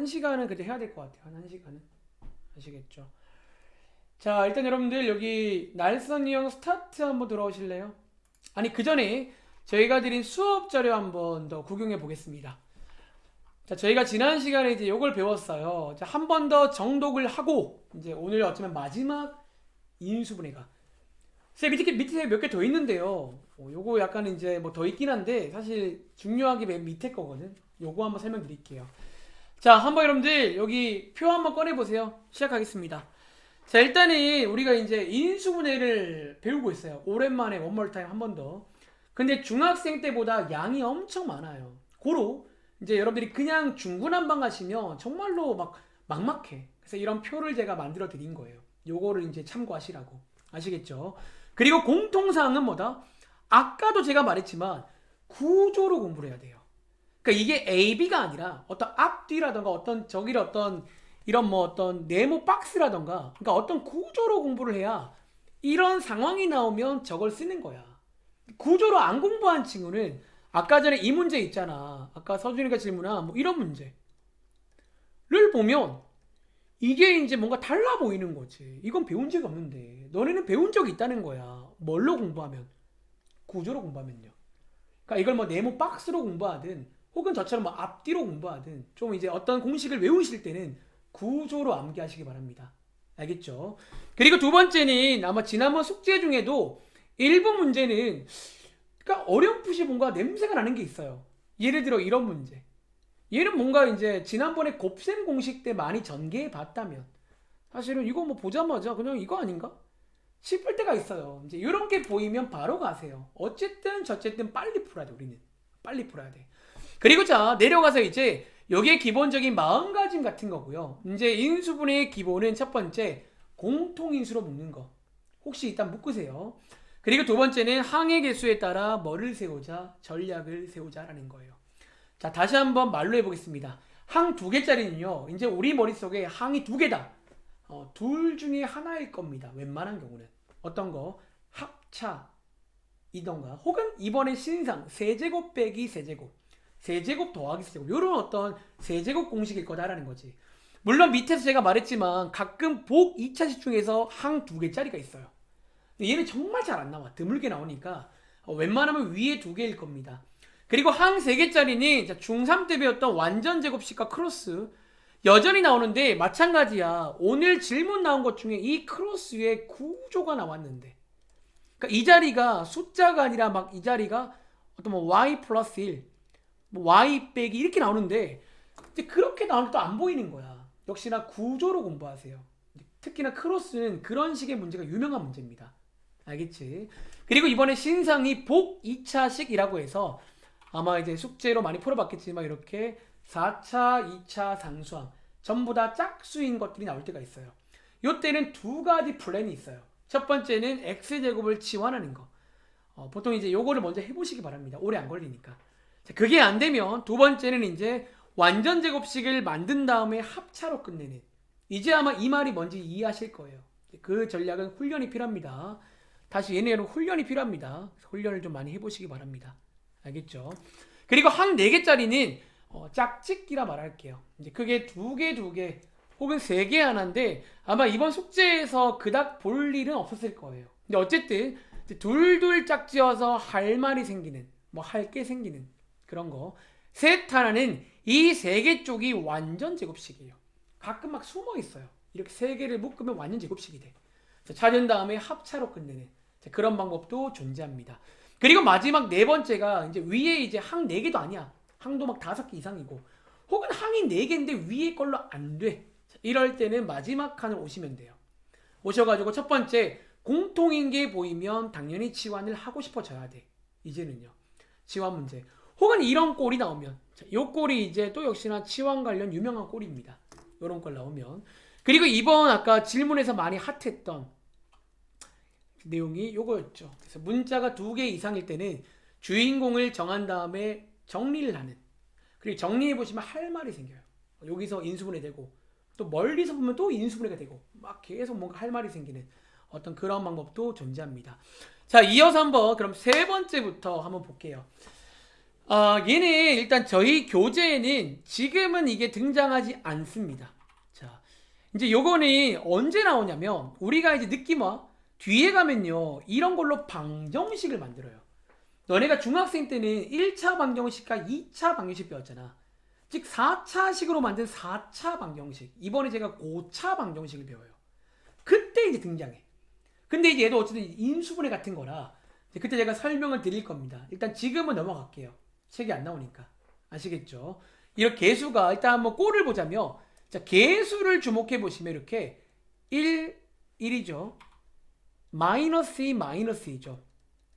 1시간은 그때 해야 될 것 같아요. 한 1시간은. 아시겠죠? 자, 일단 여러분들 여기 날선 이형 스타트 한번 들어오실래요? 아니, 그 전에 저희가 드린 수업 자료 한번 더 구경해 보겠습니다. 자, 저희가 지난 시간에 이제 요걸 배웠어요. 자, 한 번 더 정독을 하고 이제 오늘 어쩌면 마지막 인수분해가. 쌤 밑에 몇 개 더 있는데요. 요거 약간 이제 뭐 더 있긴 한데 사실 중요하게 맨 밑에 거거든. 요거 한번 설명드릴게요. 자, 한번 여러분들 여기 표 한번 꺼내 보세요. 시작하겠습니다. 자, 일단은 우리가 이제 인수분해를 배우고 있어요. 오랜만에 원몰 타임 한 번 더. 근데 중학생 때보다 양이 엄청 많아요. 고로 이제 여러분들이 그냥 중구난방 가시면 정말로 막 막막해. 그래서 이런 표를 제가 만들어 드린 거예요. 요거를 이제 참고하시라고. 아시겠죠? 그리고 공통사항은 뭐다? 아까도 제가 말했지만 구조로 공부를 해야 돼요. 그러니까 이게 A, B가 아니라 어떤 앞뒤라던가 어떤 저기를 어떤 이런 뭐 어떤 네모 박스라던가 그러니까 어떤 구조로 공부를 해야 이런 상황이 나오면 저걸 쓰는 거야. 구조로 안 공부한 친구는 아까 전에 이 문제 있잖아. 아까 서준이가 질문한 뭐 이런 문제를 보면 이게 이제 뭔가 달라 보이는 거지. 이건 배운 적이 없는데 너네는 배운 적이 있다는 거야. 뭘로 공부하면? 구조로 공부하면요. 그러니까 이걸 뭐 네모 박스로 공부하든 혹은 저처럼 뭐 앞뒤로 공부하든 좀 이제 어떤 공식을 외우실 때는 구조로 암기하시기 바랍니다. 알겠죠? 그리고 두 번째는 아마 지난번 숙제 중에도 일부 문제는 그러니까 어렴풋이 뭔가 냄새가 나는 게 있어요. 예를 들어 이런 문제. 얘는 뭔가 이제 지난번에 곱셈 공식 때 많이 전개해 봤다면 사실은 이거 뭐 보자마자 그냥 이거 아닌가? 싶을 때가 있어요. 이제 이런 게 보이면 바로 가세요. 어쨌든 저쨌든 빨리 풀어야 돼, 우리는. 빨리 풀어야 돼. 그리고 자, 내려가서 이제 여기에 기본적인 마음가짐 같은 거고요. 이제 인수분해의 기본은 첫 번째 공통인수로 묶는 거. 혹시 일단 묶으세요. 그리고 두 번째는 항의 개수에 따라 뭐를 세우자, 전략을 세우자라는 거예요. 자, 다시 한번 말로 해보겠습니다. 항 두 개짜리는요, 이제 우리 머릿속에 항이 두 개다. 둘 중에 하나일 겁니다. 웬만한 경우는. 어떤 거? 합차, 이던가. 혹은 이번에 신상, 세제곱 빼기 세제곱. 세제곱 더하기 세제곱. 요런 어떤 세제곱 공식일 거다라는 거지. 물론 밑에서 제가 말했지만 가끔 복 2차식 중에서 항 두 개짜리가 있어요. 근데 얘는 정말 잘 안 나와. 드물게 나오니까 웬만하면 위에 두 개일 겁니다. 그리고 항 세 개짜리는 중3 때 배웠던 완전 제곱식과 크로스 여전히 나오는데 마찬가지야. 오늘 질문 나온 것 중에 이 크로스의 구조가 나왔는데 그러니까 이 자리가 숫자가 아니라 막 이 자리가 어떤 뭐 y 플러스 1, 뭐 y 빼기 이렇게 나오는데 이제 그렇게 나오는 또 안 보이는 거야. 역시나 구조로 공부하세요. 특히나 크로스는 그런 식의 문제가 유명한 문제입니다. 알겠지? 그리고 이번에 신상이 복 2차식이라고 해서 아마 이제 숙제로 많이 풀어봤겠지만 이렇게 4차, 2차 상수항 전부 다 짝수인 것들이 나올 때가 있어요. 이때는 두 가지 플랜이 있어요. 첫 번째는 x제곱을 치환하는 거. 보통 이제 요거를 먼저 해보시기 바랍니다. 오래 안 걸리니까. 자, 그게 안 되면 두 번째는 이제 완전 제곱식을 만든 다음에 합차로 끝내는. 이제 아마 이 말이 뭔지 이해하실 거예요. 그 전략은 훈련이 필요합니다. 다시 얘네는 훈련이 필요합니다. 훈련을 좀 많이 해보시기 바랍니다. 알겠죠? 그리고 한 4개짜리는 짝짓기라 말할게요. 이제 그게 두 개 혹은 3개 하나인데 아마 이번 숙제에서 그닥 볼 일은 없었을 거예요. 근데 어쨌든 둘둘 짝지어서 할 말이 생기는 뭐 할 게 생기는 그런 거. 셋 하나는 이 3개 쪽이 완전 제곱식이에요. 가끔 막 숨어 있어요. 이렇게 3개를 묶으면 완전 제곱식이 돼. 찾은 다음에 합차로 끝내는 그런 방법도 존재합니다. 그리고 마지막 네 번째가 이제 위에 이제 항 4개도 아니야. 항도 막 5개 이상이고 혹은 항이 4개인데 위에 걸로 안 돼. 이럴 때는 마지막 칸을 오시면 돼요. 오셔가지고 첫 번째 공통인 게 보이면 당연히 치환을 하고 싶어져야 돼. 이제는요. 치환 문제. 혹은 이런 꼴이 나오면 이 꼴이 이제 또 역시나 치환 관련 유명한 꼴입니다. 이런 꼴 나오면 그리고 이번 아까 질문에서 많이 핫했던 내용이 요거였죠. 그래서 문자가 2개 이상일 때는 주인공을 정한 다음에 정리를 하는. 그리고 정리해 보시면 할 말이 생겨요. 여기서 인수분해 되고 또 멀리서 보면 또 인수분해가 되고 막 계속 뭔가 할 말이 생기는 어떤 그런 방법도 존재합니다. 자, 이어서 한번 그럼 세 번째부터 한번 볼게요. 얘는 일단 저희 교재에는 지금은 이게 등장하지 않습니다. 자, 이제 요거는 언제 나오냐면 우리가 이제 느낌 와 뒤에 가면요 이런 걸로 방정식을 만들어요. 너네가 중학생 때는 1차 방정식과 2차 방정식 배웠잖아. 즉 4차식으로 만든 4차 방정식. 이번에 제가 5차 방정식을 배워요. 그때 이제 등장해. 근데 이제 얘도 어쨌든 인수분해 같은 거라 이제 그때 제가 설명을 드릴 겁니다. 일단 지금은 넘어갈게요. 책이 안 나오니까. 아시겠죠? 이렇게 개수가 일단 한번 꼴을 보자면 자, 개수를 주목해 보시면 이렇게 1, 1이죠. 마이너스 2, 마이너스 2죠.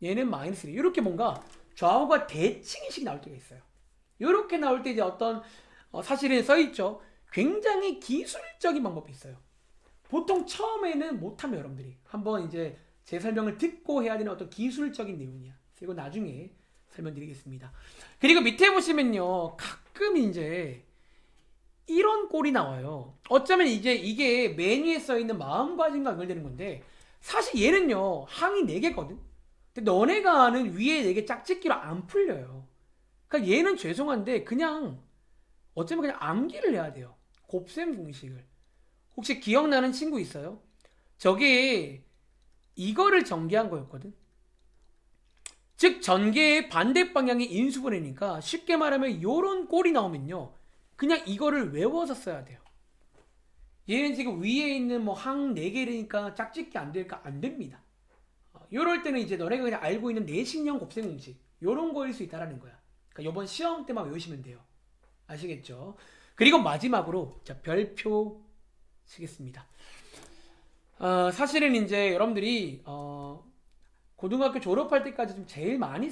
얘는 마이너스 2. 이렇게 뭔가 좌우가 대칭이식 나올 때가 있어요. 이렇게 나올 때 이제 어떤 사실은 써 있죠. 굉장히 기술적인 방법이 있어요. 보통 처음에는 못하면 여러분들이 한번 이제 제 설명을 듣고 해야 되는 어떤 기술적인 내용이야. 그리고 나중에 설명드리겠습니다. 그리고 밑에 보시면요. 가끔 이제 이런 꼴이 나와요. 어쩌면 이제 이게 메뉴에 써 있는 마음가짐과 연결되는 건데 사실 얘는요. 항이 4개거든. 근데 너네가 아는 위에 4개 짝짓기로 안 풀려요. 그러니까 얘는 죄송한데 그냥 어쩌면 그냥 암기를 해야 돼요. 곱셈 공식을. 혹시 기억나는 친구 있어요? 저게 이거를 전개한 거였거든. 즉 전개의 반대 방향이 인수분해니까 쉽게 말하면 요런 꼴이 나오면요. 그냥 이거를 외워서 써야 돼요. 얘는 지금 위에 있는 뭐 항 4개니까 짝짓기 안 될까? 안 됩니다. 요럴 때는 이제 너네가 그냥 알고 있는 내신형 곱셈 공식 요런 거일 수 있다라는 거야. 그러니까 요번 시험 때만 외우시면 돼요. 아시겠죠? 그리고 마지막으로 자 별표 치겠습니다. 사실은 이제 여러분들이 고등학교 졸업할 때까지 좀 제일 많이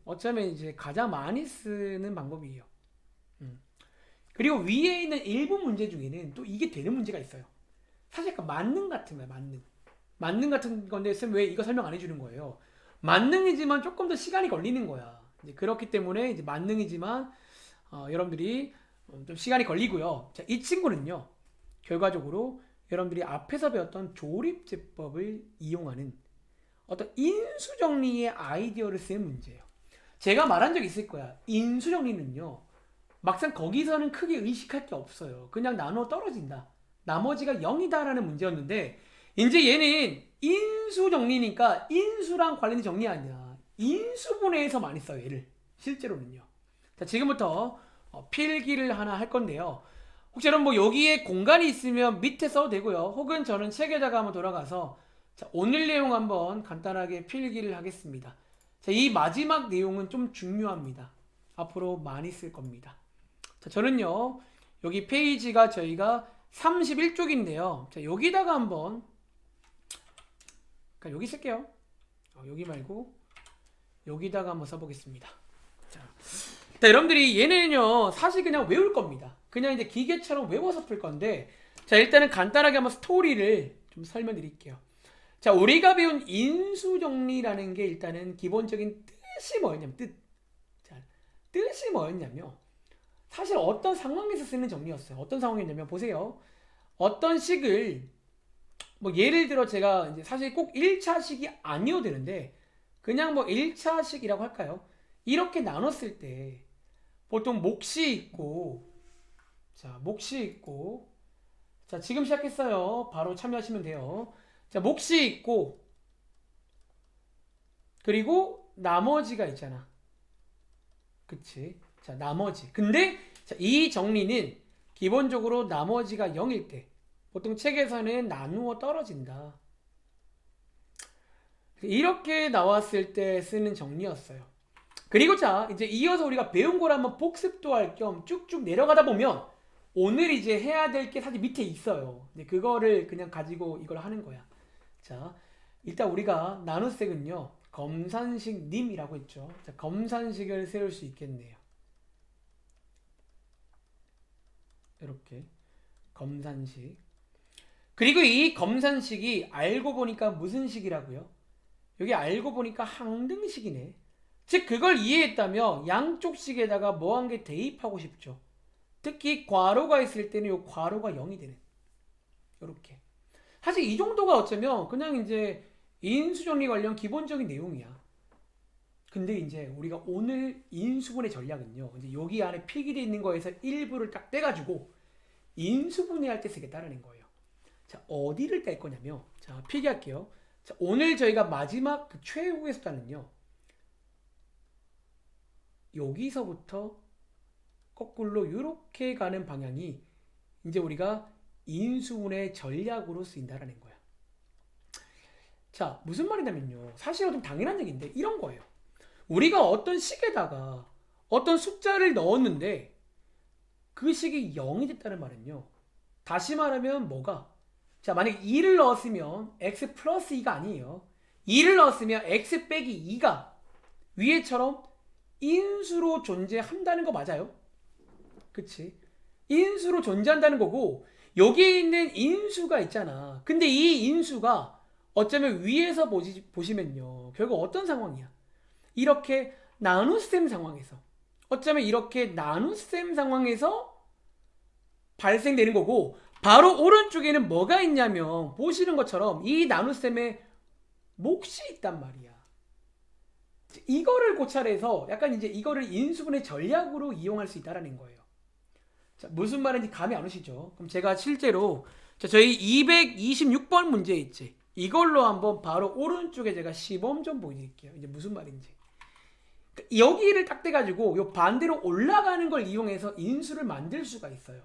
어쩌면 이제 가장 많이 쓰는 방법이에요. 그리고 위에 있는 일부 문제 중에는 또 이게 되는 문제가 있어요. 사실 약간 만능 같은 거야, 만능. 만능 같은 건데 쌤 왜 이거 설명 안 해주는 거예요? 만능이지만 조금 더 시간이 걸리는 거야. 이제 그렇기 때문에 이제 만능이지만 여러분들이 좀 시간이 걸리고요. 자, 이 친구는요. 결과적으로 여러분들이 앞에서 배웠던 조립제법을 이용하는 어떤 인수정리의 아이디어를 쓰는 문제예요. 제가 말한 적 있을 거야. 인수정리는요. 막상 거기서는 크게 의식할 게 없어요. 그냥 나눠 떨어진다. 나머지가 0이다라는 문제였는데 이제 얘는 인수정리니까 인수랑 관련된 정리 아니야. 인수분해에서 많이 써요. 얘를. 실제로는요. 자, 지금부터 필기를 하나 할 건데요. 혹시 여러분 뭐 여기에 공간이 있으면 밑에 써도 되고요. 혹은 저는 책에다가 한번 돌아가서 자, 오늘 내용 한번 간단하게 필기를 하겠습니다. 자, 이 마지막 내용은 좀 중요합니다. 앞으로 많이 쓸 겁니다. 자, 저는요. 여기 페이지가 저희가 31쪽인데요. 자, 여기다가 한번 그러니까 여기 쓸게요. 여기 말고 여기다가 한번 써보겠습니다. 자, 여러분들이 얘네는요 사실 그냥 외울 겁니다. 그냥 이제 기계처럼 외워서 풀 건데 자 일단은 간단하게 한번 스토리를 좀 설명드릴게요. 자 우리가 배운 인수정리라는 게 일단은 기본적인 뜻이 뭐였냐면 뜻이 뭐였냐면 사실 어떤 상황에서 쓰는 정리였어요. 어떤 상황이었냐면 보세요. 어떤 식을 뭐 예를 들어 제가 이제 사실 꼭 1차식이 아니어도 되는데 그냥 뭐 1차식이라고 할까요? 이렇게 나눴을 때 보통 몫이 있고 자 몫이 있고 자 지금 시작했어요. 바로 참여하시면 돼요. 자 몫이 있고 그리고 나머지가 있잖아. 그치? 자 나머지 근데 자, 이 정리는 기본적으로 나머지가 0일 때 보통 책에서는 나누어 떨어진다. 이렇게 나왔을 때 쓰는 정리였어요. 그리고 자 이제 이어서 우리가 배운 걸 한번 복습도 할 겸 쭉쭉 내려가다 보면 오늘 이제 해야 될 게 사실 밑에 있어요. 근데 그거를 그냥 가지고 이걸 하는 거야. 자 일단 우리가 나눗셈은요 검산식 님이라고 했죠. 자, 검산식을 세울 수 있겠네요. 이렇게 검산식 그리고 이 검산식이 알고 보니까 무슨 식이라고요? 여기 알고 보니까 항등식이네. 즉 그걸 이해했다면 양쪽 식에다가 뭐 한 개 대입하고 싶죠. 특히 괄호가 있을 때는 이 괄호가 0이 되는 이렇게 사실 이 정도가 어쩌면 그냥 이제 인수정리 관련 기본적인 내용이야. 근데 이제 우리가 오늘 인수분해 전략은요. 이제 여기 안에 필기되어 있는 거에서 일부를 딱 떼가지고 인수분해할 때 쓰겠다라는 거예요. 자, 어디를 뗄 거냐면, 자, 필기할게요. 자, 오늘 저희가 마지막 그 최후의 숫자는요. 여기서부터 거꾸로 이렇게 가는 방향이 이제 우리가 인수분해 전략으로 쓰인다라는 거야. 자, 무슨 말이냐면요. 사실은 좀 당연한 얘기인데 이런 거예요. 우리가 어떤 식에다가 어떤 숫자를 넣었는데 그 식이 0이 됐다는 말은요. 다시 말하면 뭐가? 자, 만약에 2를 넣었으면 x 플러스 2가 아니에요. 2를 넣었으면 x 빼기 2가 위에처럼 인수로 존재한다는 거 맞아요? 그치? 인수로 존재한다는 거고 여기에 있는 인수가 있잖아. 근데 이 인수가 어쩌면 위에서 보시면요. 결국 어떤 상황이야? 이렇게 나눗셈 상황에서 어쩌면 이렇게 나눗셈 상황에서 발생되는 거고 바로 오른쪽에는 뭐가 있냐면 보시는 것처럼 이 나눗셈에 몫이 있단 말이야. 이거를 고찰해서 약간 이제 이거를 인수분해 전략으로 이용할 수 있다라는 거예요. 자, 무슨 말인지 감이 안 오시죠? 그럼 제가 실제로 자, 저희 226번 문제 있지. 이걸로 한번 바로 오른쪽에 제가 시범 좀 보여드릴게요. 이제 무슨 말인지. 여기를 딱 떼가지고 요 반대로 올라가는 걸 이용해서 인수를 만들 수가 있어요.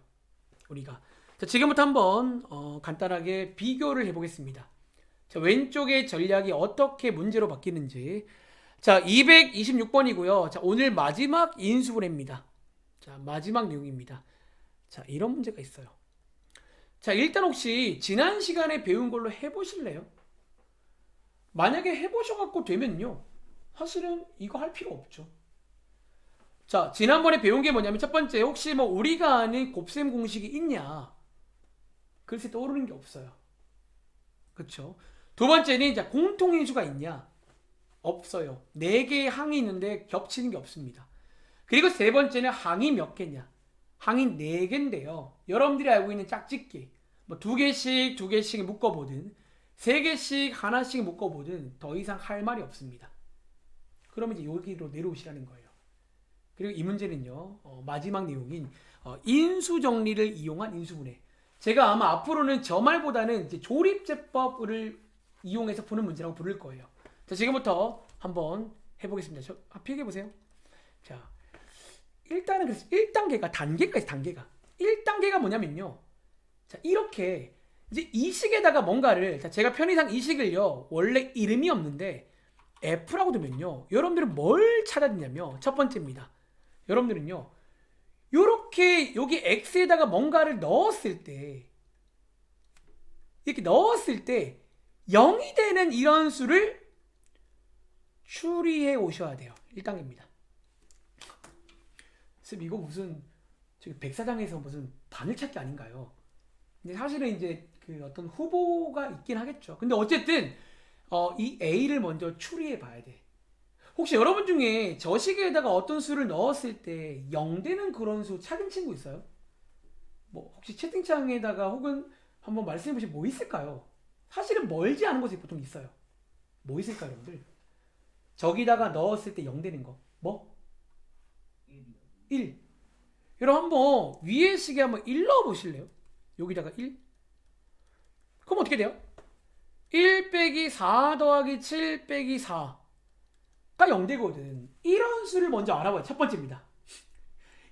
우리가. 자, 지금부터 한번 간단하게 비교를 해보겠습니다. 자, 왼쪽의 전략이 어떻게 문제로 바뀌는지. 자, 226번이고요. 자, 오늘 마지막 인수분해입니다. 자, 마지막 내용입니다. 자, 이런 문제가 있어요. 자, 일단 혹시 지난 시간에 배운 걸로 해보실래요? 만약에 해보셔갖고 되면요. 사실은 이거 할 필요 없죠. 자, 지난번에 배운 게 뭐냐면 첫 번째, 혹시 뭐 우리가 아는 곱셈 공식이 있냐? 글쎄 떠오르는 게 없어요. 그쵸? 두 번째는 자, 공통인수가 있냐? 없어요. 4개의 항이 있는데 겹치는 게 없습니다. 그리고 세 번째는 항이 몇 개냐? 항이 4개인데요. 여러분들이 알고 있는 짝짓기. 뭐 2개씩 묶어보든 3개씩 하나씩 묶어보든 더 이상 할 말이 없습니다. 그러면 이제 여기로 내려오시라는 거예요. 그리고 이 문제는요. 마지막 내용인 인수 정리를 이용한 인수분해. 제가 아마 앞으로는 저 말보다는 이제 조립제법을 이용해서 푸는 문제라고 부를 거예요. 자, 지금부터 한번 해보겠습니다. 필기해 보세요. 자, 일단은 그래서 1단계가 단계가 있어요. 단계가 1단계가 뭐냐면요. 자, 이렇게 이제 이 식에다가 뭔가를 자, 제가 편의상 이 식을요. 원래 이름이 없는데 F라고 두면요. 여러분들은 뭘 찾아야 되냐면 첫 번째입니다. 여러분들은요. 요렇게 여기 X에다가 뭔가를 넣었을 때 이렇게 넣었을 때 0이 되는 이런 수를 추리해 오셔야 돼요. 1단계입니다. 쌤 이거 무슨 저기 백사장에서 무슨 바늘찾기 아닌가요? 근데 사실은 이제 그 어떤 후보가 있긴 하겠죠. 근데 어쨌든 이 A를 먼저 추리해 봐야 돼. 혹시 여러분 중에 저 시계에다가 어떤 수를 넣었을 때 0 되는 그런 수 찾은 친구 있어요? 뭐 혹시 채팅창에다가 혹은 한번 말씀해 보시면 뭐 있을까요? 사실은 멀지 않은 곳에 보통 있어요. 뭐 있을까요, 여러분들? 저기다가 넣었을 때 0 되는 거. 뭐? 1. 여러분 한번 위에 시계 한번 1 넣어 보실래요? 여기다가 1. 그럼 어떻게 돼요? 1 빼기 4 더하기 7 빼기 4가 0 되거든. 이런 수를 먼저 알아봐요. 첫 번째입니다.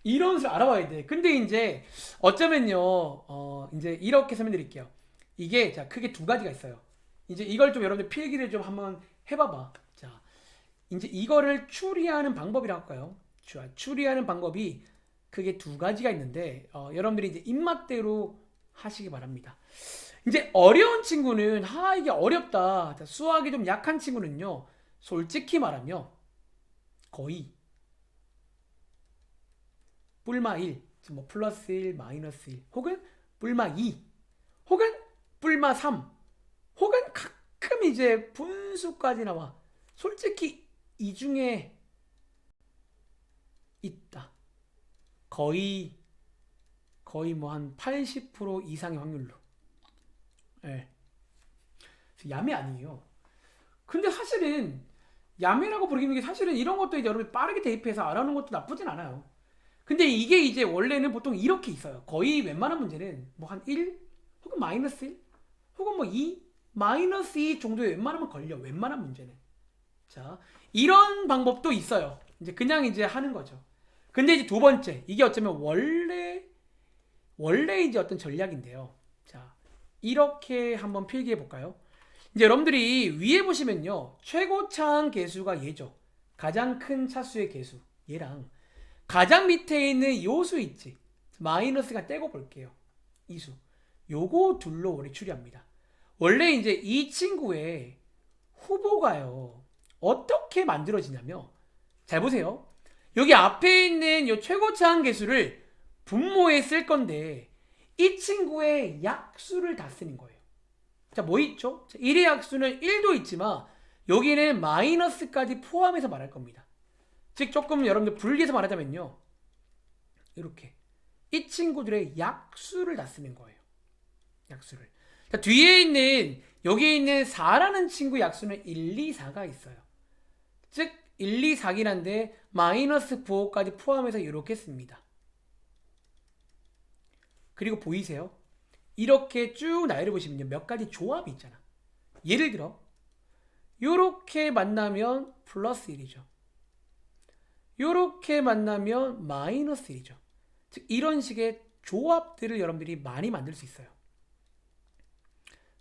이런 수를 알아봐야 돼. 근데 이제 어쩌면요, 이제 이렇게 설명드릴게요. 이게 자 크게 두 가지가 있어요. 이제 이걸 좀 여러분들 필기를 좀 한번 해봐봐. 자, 이제 이거를 추리하는 방법이라고 할까요? 추리하는 방법이 크게 두 가지가 있는데 여러분들이 이제 입맛대로 하시기 바랍니다. 이제 어려운 친구는 이게 어렵다. 자, 수학이 좀 약한 친구는요. 솔직히 말하면 거의 뿔마 1, 뭐 플러스 1, 마이너스 1, 혹은 뿔마 2, 혹은 뿔마 3, 혹은 가끔 이제 분수까지 나와. 솔직히 이 중에 있다. 거의 뭐 한 80% 이상의 확률로. 예. 네. 야매 아니에요. 근데 사실은 야매라고 부르는 게 사실은 이런 것도 이제 여러분이 빠르게 대입해서 알아놓는 것도 나쁘진 않아요. 근데 이게 이제 원래는 보통 이렇게 있어요. 거의 웬만한 문제는 뭐 한 1 혹은 마이너스 1 혹은 뭐 2 마이너스 2 정도에 웬만하면 걸려. 웬만한 문제는. 자, 이런 방법도 있어요. 이제 그냥 이제 하는 거죠. 근데 이제 두 번째, 이게 어쩌면 원래 이제 어떤 전략인데요. 자, 이렇게 한번 필기해 볼까요? 이제 여러분들이 위에 보시면요. 최고차항 계수가 얘죠. 가장 큰 차수의 계수. 얘랑 가장 밑에 있는 요수 있지. 마이너스가 떼고 볼게요. 이수. 요거 둘로 우리 추리합니다. 원래 이제 이 친구의 후보가요. 어떻게 만들어지냐면 잘 보세요. 여기 앞에 있는 요 최고차항 계수를 분모에 쓸 건데 이 친구의 약수를 다 쓰는 거예요. 자, 뭐 있죠? 1의 약수는 1도 있지만 여기는 마이너스까지 포함해서 말할 겁니다. 즉 조금 여러분들 분리해서 말하자면요. 이렇게 이 친구들의 약수를 다 쓰는 거예요. 약수를. 자, 뒤에 있는 여기에 있는 4라는 친구 약수는 1, 2, 4가 있어요. 즉 1, 2, 4긴 한데 마이너스 9호까지 포함해서 이렇게 씁니다. 그리고 보이세요? 이렇게 쭉 나열해 보시면 몇 가지 조합이 있잖아. 예를 들어 이렇게 만나면 플러스 1이죠. 이렇게 만나면 마이너스 1이죠. 즉 이런 식의 조합들을 여러분들이 많이 만들 수 있어요.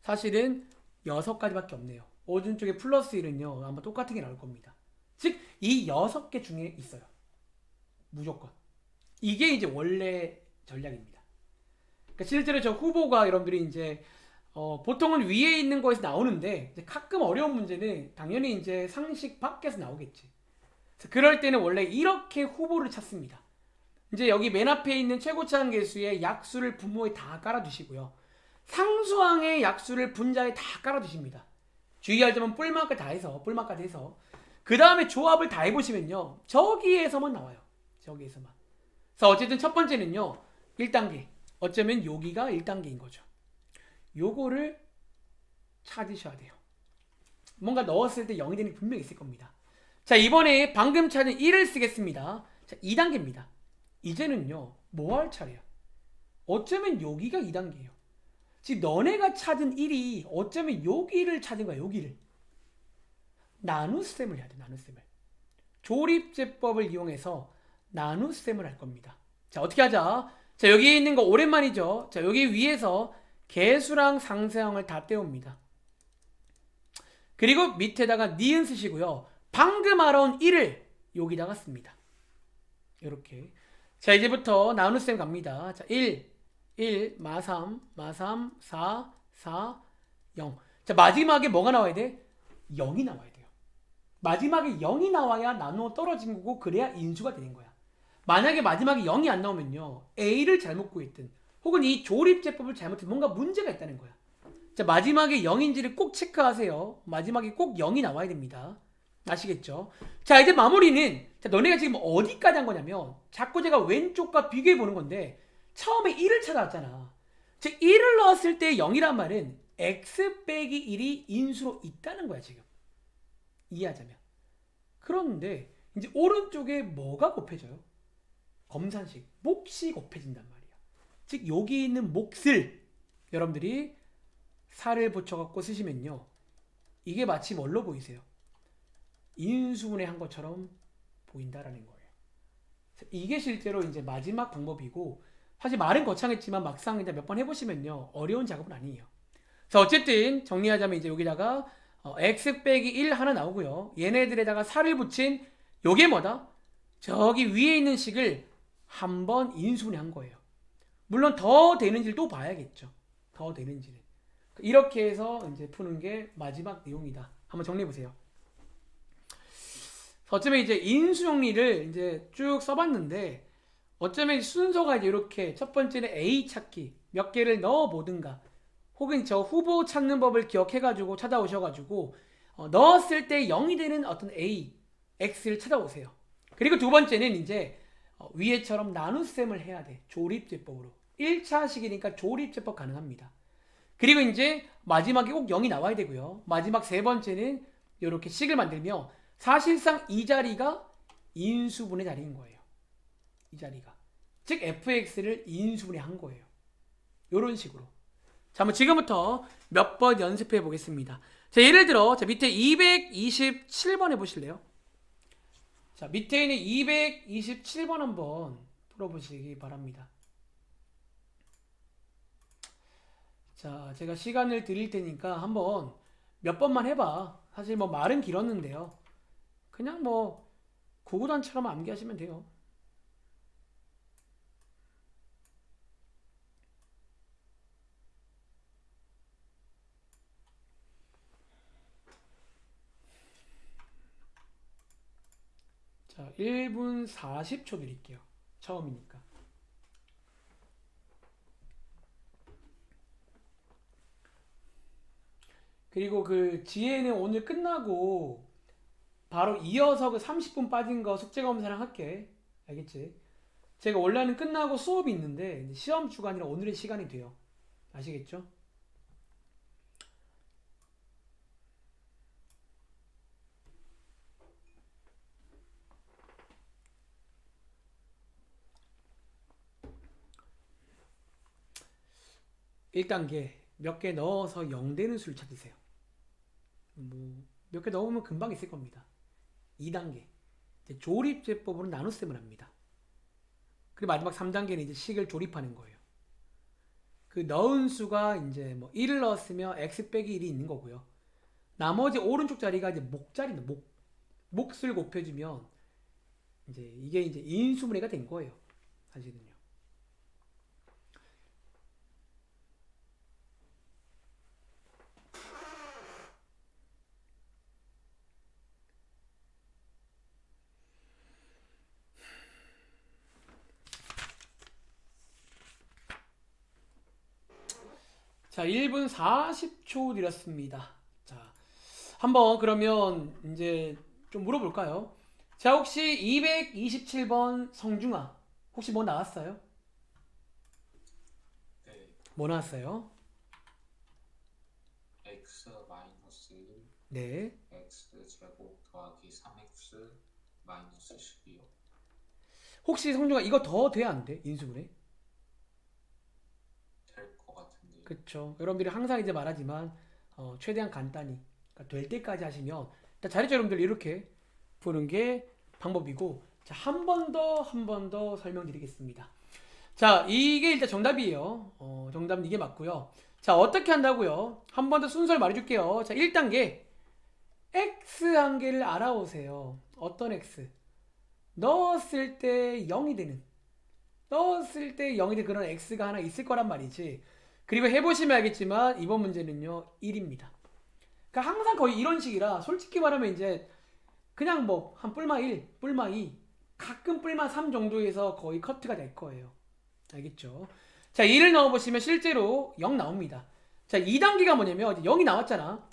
사실은 6가지밖에 없네요. 오른쪽에 플러스 1은요. 아마 똑같은 게 나올 겁니다. 즉 이 6개 중에 있어요. 무조건. 이게 이제 원래 전략입니다. 그러니까 실제로 저 후보가 여러분들이 이제 보통은 위에 있는 거에서 나오는데 이제 가끔 어려운 문제는 당연히 이제 상식 밖에서 나오겠지. 그럴 때는 원래 이렇게 후보를 찾습니다. 이제 여기 맨 앞에 있는 최고차항 계수의 약수를 분모에 다 깔아주시고요. 상수항의 약수를 분자에 다 깔아주십니다. 주의할 점은 뿔마까지 해서 그 다음에 조합을 다 해보시면요. 저기에서만 나와요. 저기에서만. 그래서 어쨌든 첫 번째는요. 1단계. 어쩌면 여기가 1단계인 거죠. 요거를 찾으셔야 돼요. 뭔가 넣었을 때 0이 되는 게 분명히 있을 겁니다. 자, 이번에 방금 찾은 1을 쓰겠습니다. 자, 2단계입니다. 이제는요. 뭐 할 차례야? 어쩌면 여기가 2단계예요. 지금 너네가 찾은 1이 어쩌면 여기를 찾은 거야. 여기를. 나눗셈을 해야 돼. 나눗셈을. 조립제법을 이용해서 나눗셈을 할 겁니다. 자, 어떻게 하자? 자, 여기 있는 거 오랜만이죠. 자, 여기 위에서 계수랑 상수항을 다 떼옵니다. 그리고 밑에다가 니은 쓰시고요. 방금 알아온 1을 여기다가 씁니다. 이렇게. 자, 이제부터 나눗셈 갑니다. 자, 1, 마3, 4, 0. 자, 마지막에 뭐가 나와야 돼? 0이 나와야 돼요. 마지막에 0이 나와야 나누어 떨어진 거고 그래야 인수가 되는 거야. 만약에 마지막에 0이 안 나오면요. A를 잘못 구했든 혹은 이 조립제법을 잘못했든 뭔가 문제가 있다는 거야. 자, 마지막에 0인지를 꼭 체크하세요. 마지막에 꼭 0이 나와야 됩니다. 아시겠죠? 자, 이제 마무리는 자, 너네가 지금 어디까지 한 거냐면 자꾸 제가 왼쪽과 비교해 보는 건데 처음에 1을 찾아왔잖아. 즉 1을 넣었을 때 0이란 말은 x 빼기 1이 인수로 있다는 거야 지금. 이해하자면. 그런데 이제 오른쪽에 뭐가 곱해져요? 검산식, 몫이 곱해진단 말이야. 즉 여기 있는 몫을 여러분들이 4를 붙여갖고 쓰시면요. 이게 마치 뭘로 보이세요? 인수분해 한 것처럼 보인다라는 거예요. 이게 실제로 이제 마지막 방법이고 사실 말은 거창했지만 막상 이제 몇 번 해보시면요. 어려운 작업은 아니에요. 자, 어쨌든 정리하자면 이제 여기다가 x 빼기 1 하나 나오고요. 얘네들에다가 4를 붙인 요게 뭐다? 저기 위에 있는 식을 한번 인수분해 한 거예요. 물론 더 되는지를 또 봐야겠죠. 더 되는지는. 이렇게 해서 이제 푸는 게 마지막 내용이다. 한번 정리해 보세요. 어쩌면 이제 인수 정리를 이제 쭉 써봤는데 어쩌면 순서가 이제 이렇게 첫 번째는 A 찾기 몇 개를 넣어 보든가 혹은 저 후보 찾는 법을 기억해가지고 찾아오셔가지고 넣었을 때 0이 되는 어떤 A, X를 찾아오세요. 그리고 두 번째는 이제 위에처럼 나눗셈을 해야 돼. 조립제법으로. 1차식이니까 조립제법 가능합니다. 그리고 이제 마지막에 꼭 0이 나와야 되고요. 마지막 세 번째는 이렇게 식을 만들며 사실상 이 자리가 인수분해 자리인 거예요. 이 자리가. 즉 fx를 인수분해 한 거예요. 이런 식으로. 자, 한번 지금부터 몇 번 연습해 보겠습니다. 자, 예를 들어 자, 밑에 227번 해보실래요? 자, 밑에 있는 227번 한번 풀어보시기 바랍니다. 자, 제가 시간을 드릴 테니까 한번 몇 번만 해봐. 사실 뭐 말은 길었는데요. 그냥 뭐 구구단처럼 암기하시면 돼요. 자, 1분 40초 드릴게요. 처음이니까. 그리고 그 지혜는 오늘 끝나고 바로 이어서 그 30분 빠진 거 숙제 검사랑 할게. 알겠지? 제가 원래는 끝나고 수업이 있는데 시험 주간이라 오늘의 시간이 돼요. 아시겠죠? (1단계) 몇 개 넣어서 0 되는 수를 찾으세요. 뭐 몇 개 넣으면 금방 있을 겁니다. 2단계 조립제법으로 나눗셈을 합니다. 그리고 마지막 3단계는 이제 식을 조립하는 거예요. 그 넣은 수가 이제 뭐 1을 넣었으면 x 빼기 1이 있는 거고요. 나머지 오른쪽 자리가 이제 목자리입니다. 몫을 곱해주면 이제 이게 이제 인수분해가 된 거예요. 사실은요. 자, 1분 40초 드렸습니다. 자, 한번 그러면 이제 좀 물어볼까요? 자, 혹시 227번 성중아, 혹시 뭐 나왔어요? 네, 뭐 나왔어요? x 마이너스 1 네. x 제곱 더하기 3x 마이너스 12요. 혹시 성중아 이거 더 돼, 안 돼? 인수분해? 될 것 같은데요. 그쵸. 여러분들이 항상 이제 말하지만 최대한 간단히 그러니까 될 때까지 하시면 일단 잘했죠 여러분들. 이렇게 푸는 게 방법이고, 자, 한 번 더 설명드리겠습니다. 자, 이게 일단 정답이에요. 정답은 이게 맞고요. 자, 어떻게 한다고요? 한 번 더 순서를 말해줄게요. 자, 1단계 x 한 개를 알아오세요. 어떤 x? 넣었을 때 0이 되는, 넣었을 때 0이 되는 그런 x가 하나 있을 거란 말이지. 그리고 해보시면 알겠지만 이번 문제는요 1입니다. 그러니까 항상 거의 이런 식이라 솔직히 말하면 이제 그냥 뭐 한 뿔마 1, 뿔마 2, 가끔 뿔마 3 정도에서 거의 커트가 될 거예요. 알겠죠? 자, 2를 넣어보시면 실제로 0 나옵니다. 자, 2단계가 뭐냐면 0이 나왔잖아.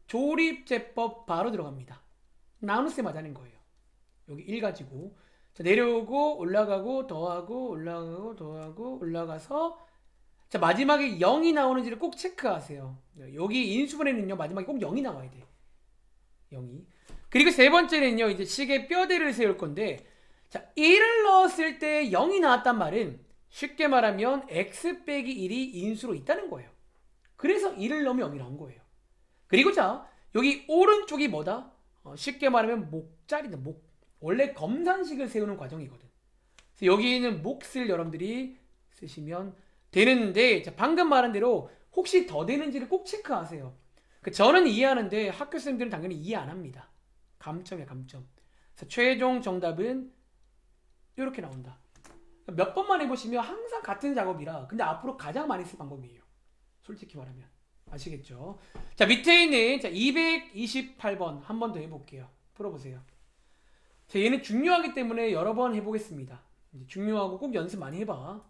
조립제법 바로 들어갑니다. 나눗셈 하자는 거예요. 여기 1 가지고 자, 내려오고 올라가고 더하고 올라가고 더하고 올라가서 자, 마지막에 0이 나오는지를 꼭 체크하세요. 여기 인수분해는요 마지막에 꼭 0이 나와야 돼. 0이. 그리고 세 번째는요 이제 식의 뼈대를 세울 건데, 자, 1을 넣었을 때 0이 나왔단 말은 쉽게 말하면 x 빼기 1이 인수로 있다는 거예요. 그래서 1을 넣으면 0이 나온 거예요. 그리고 자, 여기 오른쪽이 뭐다? 쉽게 말하면 목자리다. 목. 원래 검산식을 세우는 과정이거든. 그래서 여기는 몫을 여러분들이 쓰시면 되는데, 자, 방금 말한 대로 혹시 더 되는지를 꼭 체크하세요. 저는 이해하는데 학교생들은 당연히 이해 안 합니다. 감점이야, 감점. 그래서 최종 정답은 이렇게 나온다. 몇 번만 해보시면 항상 같은 작업이라, 근데 앞으로 가장 많이 쓸 방법이에요. 솔직히 말하면. 아시겠죠? 자, 밑에 있는 자, 228번 한 번 더 해볼게요. 풀어보세요. 자, 얘는 중요하기 때문에 여러 번 해보겠습니다. 이제 중요하고 꼭 연습 많이 해봐.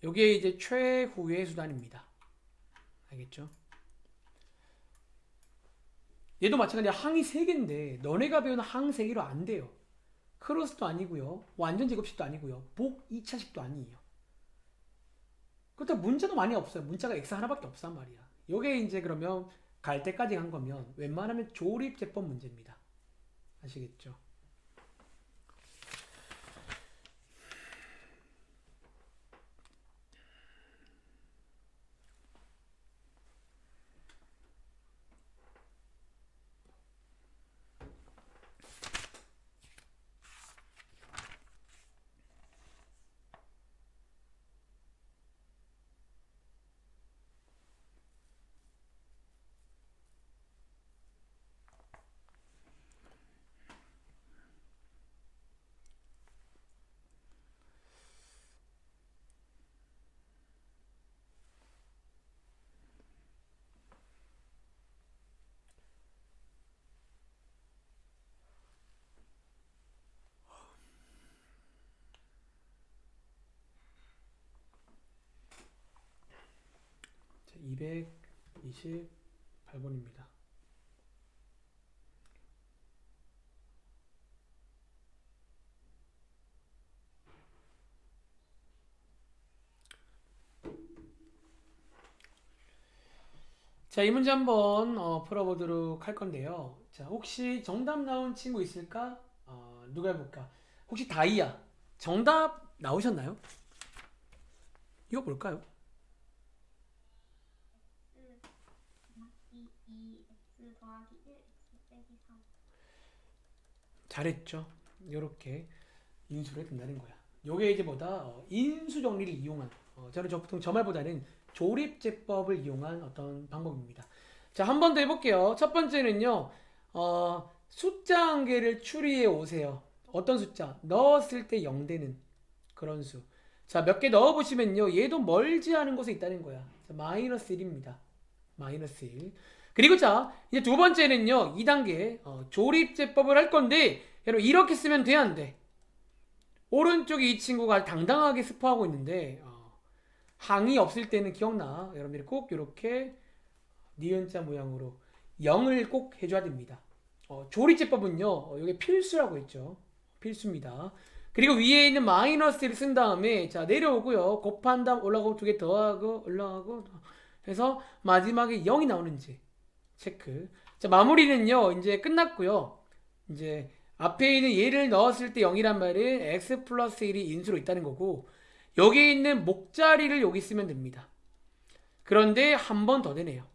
요게 이제 최후의 수단입니다. 알겠죠? 얘도 마찬가지야. 항이 3개인데 너네가 배우는 항 3개로 안 돼요. 크로스도 아니고요. 완전 제곱식도 아니고요. 복 2차식도 아니에요. 그렇다고 문자도 많이 없어요. 문자가 x 하나밖에 없단 말이야. 요게 이제 그러면 갈 때까지 간 거면 웬만하면 조립제법 문제입니다. 아시겠죠? 자, 228번입니다. 자, 이 문제 한번 풀어보도록 할 건데요. 자, 혹시 정답 나온 친구 있을까? 누가 해볼까? 혹시 다이아 정답 나오셨나요? 이거 뭘까요? x 2x 더하기 1x 빼기 3. 잘했죠. 이렇게 인수를 된다는 거야. 요게 이제 뭐다? 인수 정리를 이용한 저는 보통 저 말보다는 조립제법을 이용한 어떤 방법입니다. 자, 한 번 더 해볼게요. 첫 번째는요. 숫자 한 개를 추리해 오세요. 어떤 숫자? 넣었을 때 0 되는 그런 수. 자, 몇 개 넣어보시면요. 얘도 멀지 않은 곳에 있다는 거야. 자, 마이너스 1입니다. 마이너스 1. 그리고 자, 이제 두 번째는요. 2단계 조립제법을 할 건데 여러분 이렇게 쓰면 돼, 안 돼? 오른쪽에 이 친구가 당당하게 스포하고 있는데 항이 없을 때는 기억나. 여러분들이 꼭 이렇게 니은자 모양으로 0을 꼭 해줘야 됩니다. 조립제법은요. 이게 필수라고 했죠. 필수입니다. 그리고 위에 있는 마이너스를 쓴 다음에 자 내려오고요. 곱한 다음 올라가고 두 개 더하고 올라가고 해서 마지막에 0이 나오는지 체크. 자 마무리는요. 이제 끝났고요. 이제 앞에 있는 얘를 넣었을 때 0이란 말은 x 플러스 1이 인수로 있다는 거고 여기 있는 목자리를 여기 쓰면 됩니다. 그런데 한 번 더 되네요.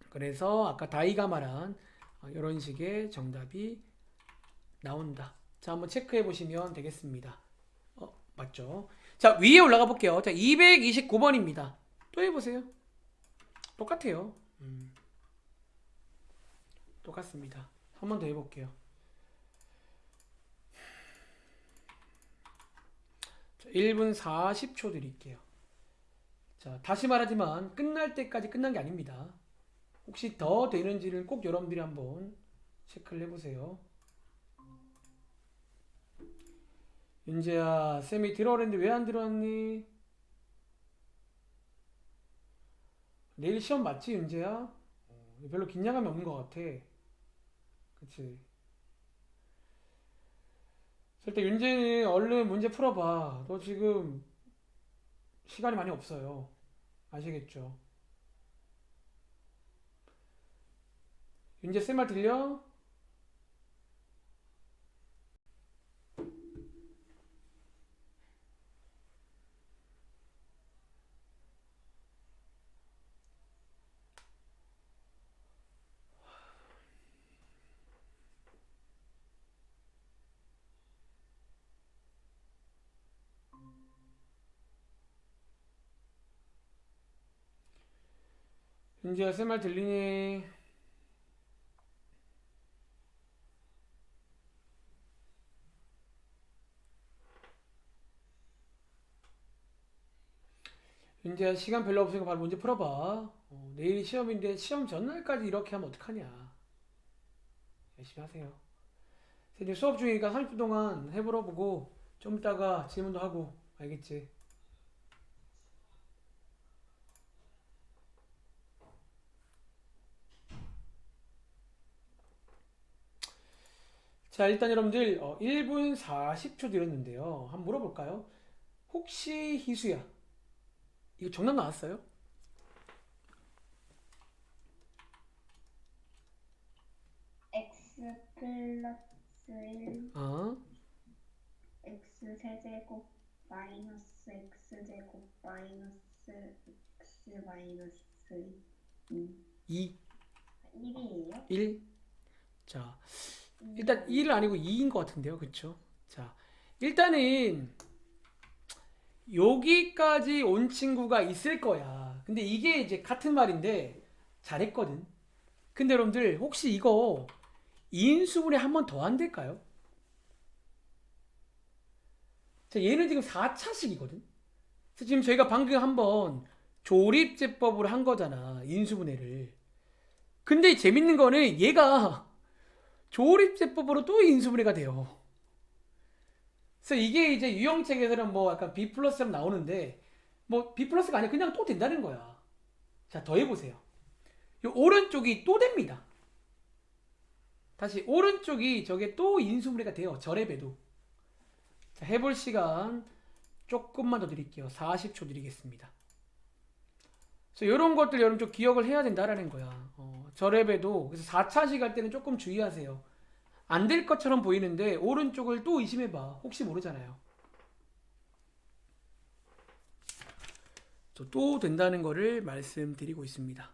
그래서 아까 다이가 말한 이런 식의 정답이 나온다. 자, 한번 체크해 보시면 되겠습니다. 맞죠? 자, 위에 올라가 볼게요. 자, 229번입니다. 또 해보세요. 똑같아요. 똑같습니다. 한 번 더 해볼게요. 자, 1분 40초 드릴게요. 자, 다시 말하지만 끝날 때까지 끝난 게 아닙니다. 혹시 더 되는지를 꼭 여러분들이 한번 체크를 해보세요. 윤재야, 쌤이 들어오랬는데 왜 안 들어왔니? 내일 시험 맞지, 윤재야? 별로 긴장감이 없는 것 같아. 그치? 절대 윤재는 얼른 문제 풀어봐. 너 지금 시간이 많이 없어요. 아시겠죠? 윤재 쌤 말 들려? 윤재야 쌤 말 들리니? 윤재야 시간 별로 없으니까 바로 문제 풀어봐. 내일 시험인데 시험 전날까지 이렇게 하면 어떡하냐. 열심히 하세요. 이제 수업 중이니까 30분 동안 해보러 보고 좀 이따가 질문도 하고 알겠지? 자 일단 여러분들 1분 40초 드렸는데요. 한번 물어볼까요? 혹시 희수야 이거 정답 나왔어요? 플러스 1 어, x 세제곱 마이너스 x 제곱 마이너스 x 마이너스 2, 1이에요? 1. 자, 일단 1은 아니고 2인 것 같은데요. 그쵸? 자, 일단은 여기까지 온 친구가 있을 거야. 근데 이게 이제 같은 말인데 잘했거든. 근데 여러분들 혹시 이거 인수분해 한 번 더 안 될까요? 자, 얘는 지금 4차식이거든. 그래서 지금 저희가 방금 한번 조립제법으로 한 거잖아. 인수분해를. 근데 재밌는 거는 얘가 조립제법으로 또 인수분해가 돼요. 그래서 이게 이제 유형책에서는 뭐 약간 B 플러스처럼 나오는데 뭐 B 플러스가 아니라 그냥 또 된다는 거야. 자, 더 해보세요. 이 오른쪽이 또 됩니다. 다시 오른쪽이 저게 또 인수분해가 돼요. 절에배도. 자, 해볼 시간 조금만 더 드릴게요. 40초 드리겠습니다. 그래서 이런 것들 여러분 좀 기억을 해야 된다라는 거야. 절에배도 그래서 4차식 할 때는 조금 주의하세요. 안 될 것처럼 보이는데 오른쪽을 또 의심해봐. 혹시 모르잖아요. 또 된다는 거를 말씀드리고 있습니다.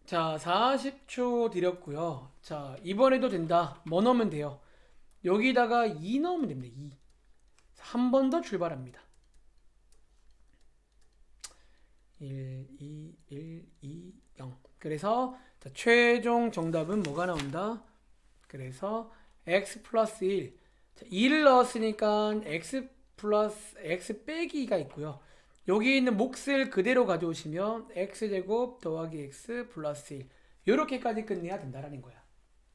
자, 40초 드렸고요. 자, 이번에도 된다. 뭐 넣으면 돼요? 여기다가 2 넣으면 됩니다. 2. 한 번 더 출발합니다. 1, 2, 1, 2, 0. 그래서 자, 최종 정답은 뭐가 나온다? 그래서 x 플러스 1. 자, 2를 넣었으니까 x 플러스 x 빼기가 있고요. 여기 있는 몫을 그대로 가져오시면 x제곱 더하기 x 플러스 1 이렇게까지 끝내야 된다라는 거야.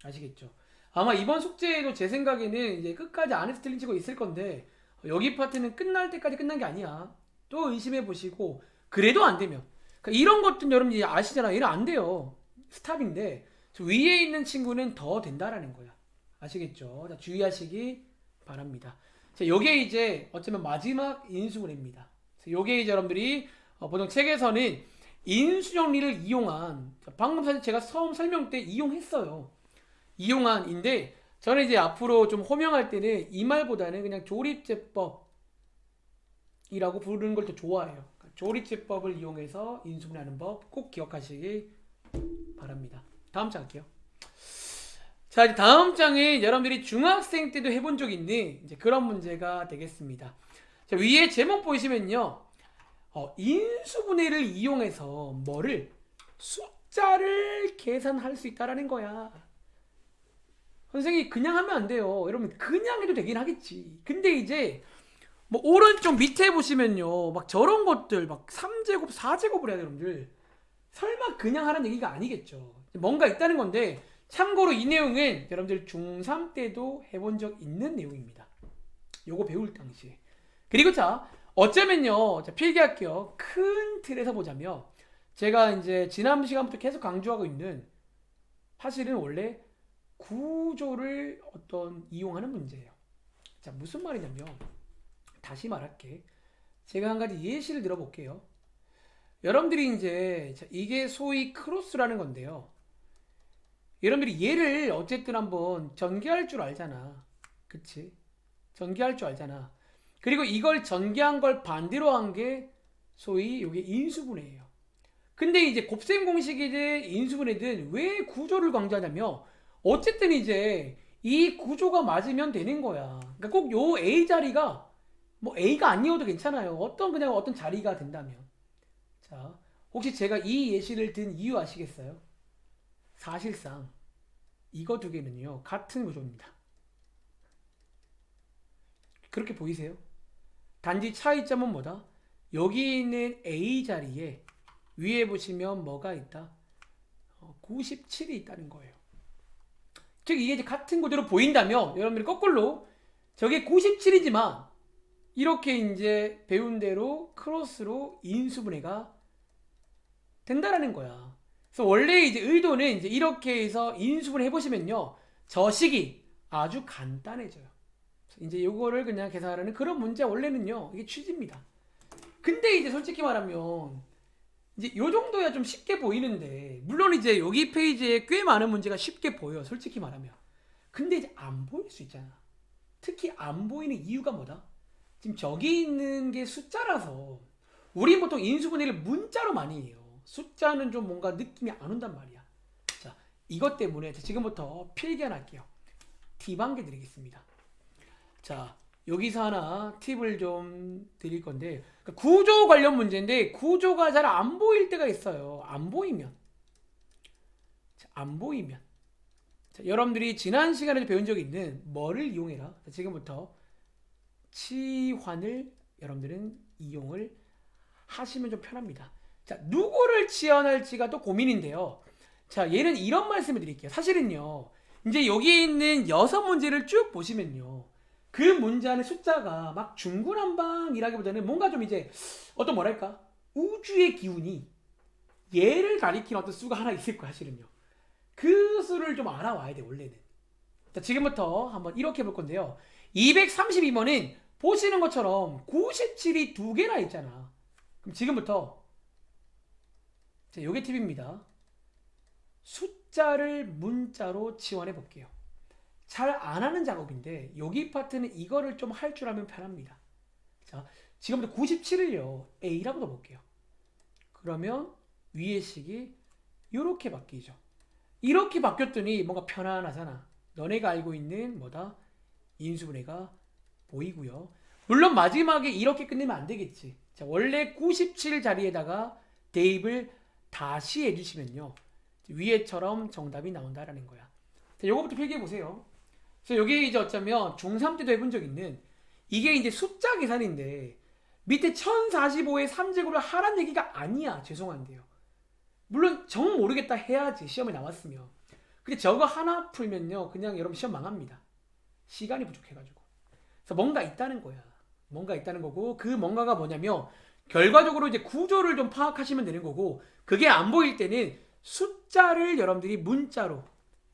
아시겠죠? 아마 이번 숙제에도 제 생각에는 이제 끝까지 안 해서 틀린 친구 있을 건데 여기 파트는 끝날 때까지 끝난 게 아니야. 또 의심해 보시고 그래도 안 되면 그러니까 이런 것들은 여러분 이제 아시잖아. 이런 안 돼요. 스탑인데 저 위에 있는 친구는 더 된다라는 거야. 아시겠죠? 자, 주의하시기 바랍니다. 자, 요게 이제 어쩌면 마지막 인수분해입니다. 요게 이제 여러분들이 보통 책에서는 인수정리를 이용한 방금 사실 제가 처음 설명 때 이용했어요. 이용한인데 저는 이제 앞으로 좀 호명할 때는 이 말보다는 그냥 조립제법이라고 부르는 걸 더 좋아해요. 그러니까 조립제법을 이용해서 인수분해하는 법 꼭 기억하시기 바랍니다. 다음 장 할게요. 자, 이제 다음 장은 여러분들이 중학생 때도 해본 적 있는 이제 그런 문제가 되겠습니다. 자, 위에 제목 보시면요. 인수분해를 이용해서 뭐를 숫자를 계산할 수 있다라는 거야. 선생님이 그냥 하면 안 돼요. 여러분 그냥 해도 되긴 하겠지. 근데 이제 뭐 오른쪽 밑에 보시면요. 막 저런 것들 막 3제곱, 4제곱을 해야 돼요, 여러분들. 설마 그냥 하라는 얘기가 아니겠죠. 뭔가 있다는 건데 참고로 이 내용은 여러분들 중3 때도 해본 적 있는 내용입니다. 요거 배울 당시에. 그리고 자, 어쩌면요. 자, 필기할게요. 큰 틀에서 보자면 제가 이제 지난 시간부터 계속 강조하고 있는 사실은 원래 구조를 이용하는 문제예요. 자, 무슨 말이냐면 다시 말할게. 제가 한 가지 예시를 들어볼게요. 여러분들이 이제 이게 소위 크로스라는 건데요. 여러분들이 얘를 어쨌든 한번 전개할 줄 알잖아. 그치? 전개할 줄 알잖아. 그리고 이걸 전개한 걸 반대로 한 게 소위 이게 인수분해예요. 근데 이제 곱셈 공식이든 인수분해든 왜 구조를 강조하냐면 어쨌든 이제 이 구조가 맞으면 되는 거야. 그러니까 꼭 요 A 자리가 뭐 A가 아니어도 괜찮아요. 그냥 어떤 자리가 된다면. 자, 혹시 제가 이 예시를 든 이유 아시겠어요? 사실상 이거 두 개는요 같은 구조입니다. 그렇게 보이세요? 단지 차이점은 뭐다? 여기 있는 A 자리에 위에 보시면 뭐가 있다? 97이 있다는 거예요. 즉 이게 이제 같은 구조로 보인다면 여러분들이 거꾸로 저게 97이지만 이렇게 이제 배운 대로 크로스로 인수분해가 된다라는 거야. 그래서 원래 이제 의도는 이제 이렇게 해서 인수분해 해보시면요, 저 식이 아주 간단해져요. 이제 요거를 그냥 계산하는 그런 문제 원래는요, 이게 취지입니다. 근데 이제 솔직히 말하면 이제 요 정도야 좀 쉽게 보이는데, 물론 이제 여기 페이지에 꽤 많은 문제가 쉽게 보여, 솔직히 말하면. 근데 이제 안 보일 수 있잖아. 특히 안 보이는 이유가 뭐다? 지금 저기 있는 게 숫자라서 우린 보통 인수분해를 문자로 많이 해요. 숫자는 좀 뭔가 느낌이 안 온단 말이야. 자, 이것 때문에 지금부터 필기할게요. 팁 한 개 드리겠습니다. 자, 여기서 하나 팁을 좀 드릴 건데, 그러니까 구조 관련 문제인데 구조가 잘 안 보일 때가 있어요. 안 보이면. 자, 안 보이면. 자, 여러분들이 지난 시간에 배운 적이 있는 뭐를 이용해라. 자, 지금부터 치환을 여러분들은 이용을 하시면 좀 편합니다. 자, 누구를 치환할지가 또 고민인데요. 자, 얘는 이런 말씀을 드릴게요. 사실은요, 이제 여기에 있는 6문제를 쭉 보시면요, 그 문제 안에 숫자가 막 중구난방이라기보다는 뭔가 좀 이제 어떤 뭐랄까, 우주의 기운이 얘를 가리키는 어떤 수가 하나 있을 거야. 사실은요, 그 수를 좀 알아와야 돼 원래는. 자, 지금부터 한번 이렇게 볼 건데요, 232번은 보시는 것처럼 97이 두 개나 있잖아. 그럼 지금부터, 자, 요게 팁입니다. 숫자를 문자로 치환해 볼게요. 잘 안 하는 작업인데 여기 파트는 이거를 좀 할 줄 알면 편합니다. 자, 지금부터 97을요 A라고 넣어볼게요. 그러면 위의 식이 이렇게 바뀌죠. 이렇게 바뀌었더니 뭔가 편안하잖아. 너네가 알고 있는 뭐다? 인수분해가 보이고요. 물론 마지막에 이렇게 끝내면 안 되겠지. 자, 원래 97 자리에다가 대입을 다시 해주시면요, 위에처럼 정답이 나온다라는 거야. 자, 요거부터 필기해 보세요. 그래서 여기 이제 어쩌면 중3 때도 해본 적 있는, 이게 이제 숫자 계산인데 밑에 1045의 3제곱을 하란 얘기가 아니야. 죄송한데요. 물론 정 모르겠다 해야지, 시험에 나왔으면. 근데 저거 하나 풀면요, 그냥 여러분 시험 망합니다. 시간이 부족해가지고. 그래서 뭔가 있다는 거야. 뭔가 있다는 거고, 그 뭔가가 뭐냐면 결과적으로 이제 구조를 좀 파악하시면 되는 거고, 그게 안 보일 때는 숫자를 여러분들이 문자로,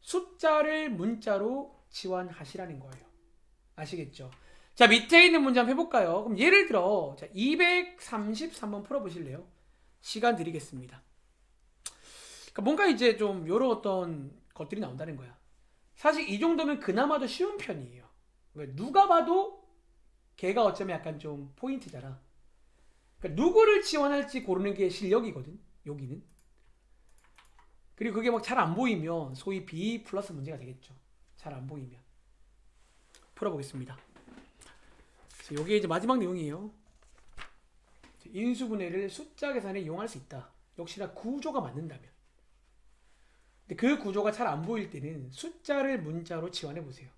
숫자를 문자로 치환하시라는 거예요. 아시겠죠? 자, 밑에 있는 문제 한번 해볼까요? 그럼 예를 들어, 자, 233번 풀어보실래요? 시간 드리겠습니다. 그러니까 뭔가 이제 좀 요런 어떤 것들이 나온다는 거야. 사실 이 정도면 그나마도 쉬운 편이에요. 왜? 누가 봐도 걔가 어쩌면 약간 좀 포인트잖아. 그러니까 누구를 지원할지 고르는 게 실력이거든, 여기는. 그리고 그게 막 잘 안 보이면 소위 B 플러스 문제가 되겠죠. 잘 안 보이면. 풀어보겠습니다. 이게 이제 마지막 내용이에요. 인수분해를 숫자 계산에 이용할 수 있다. 역시나 구조가 맞는다면. 근데 그 구조가 잘 안 보일 때는 숫자를 문자로 치환해 보세요.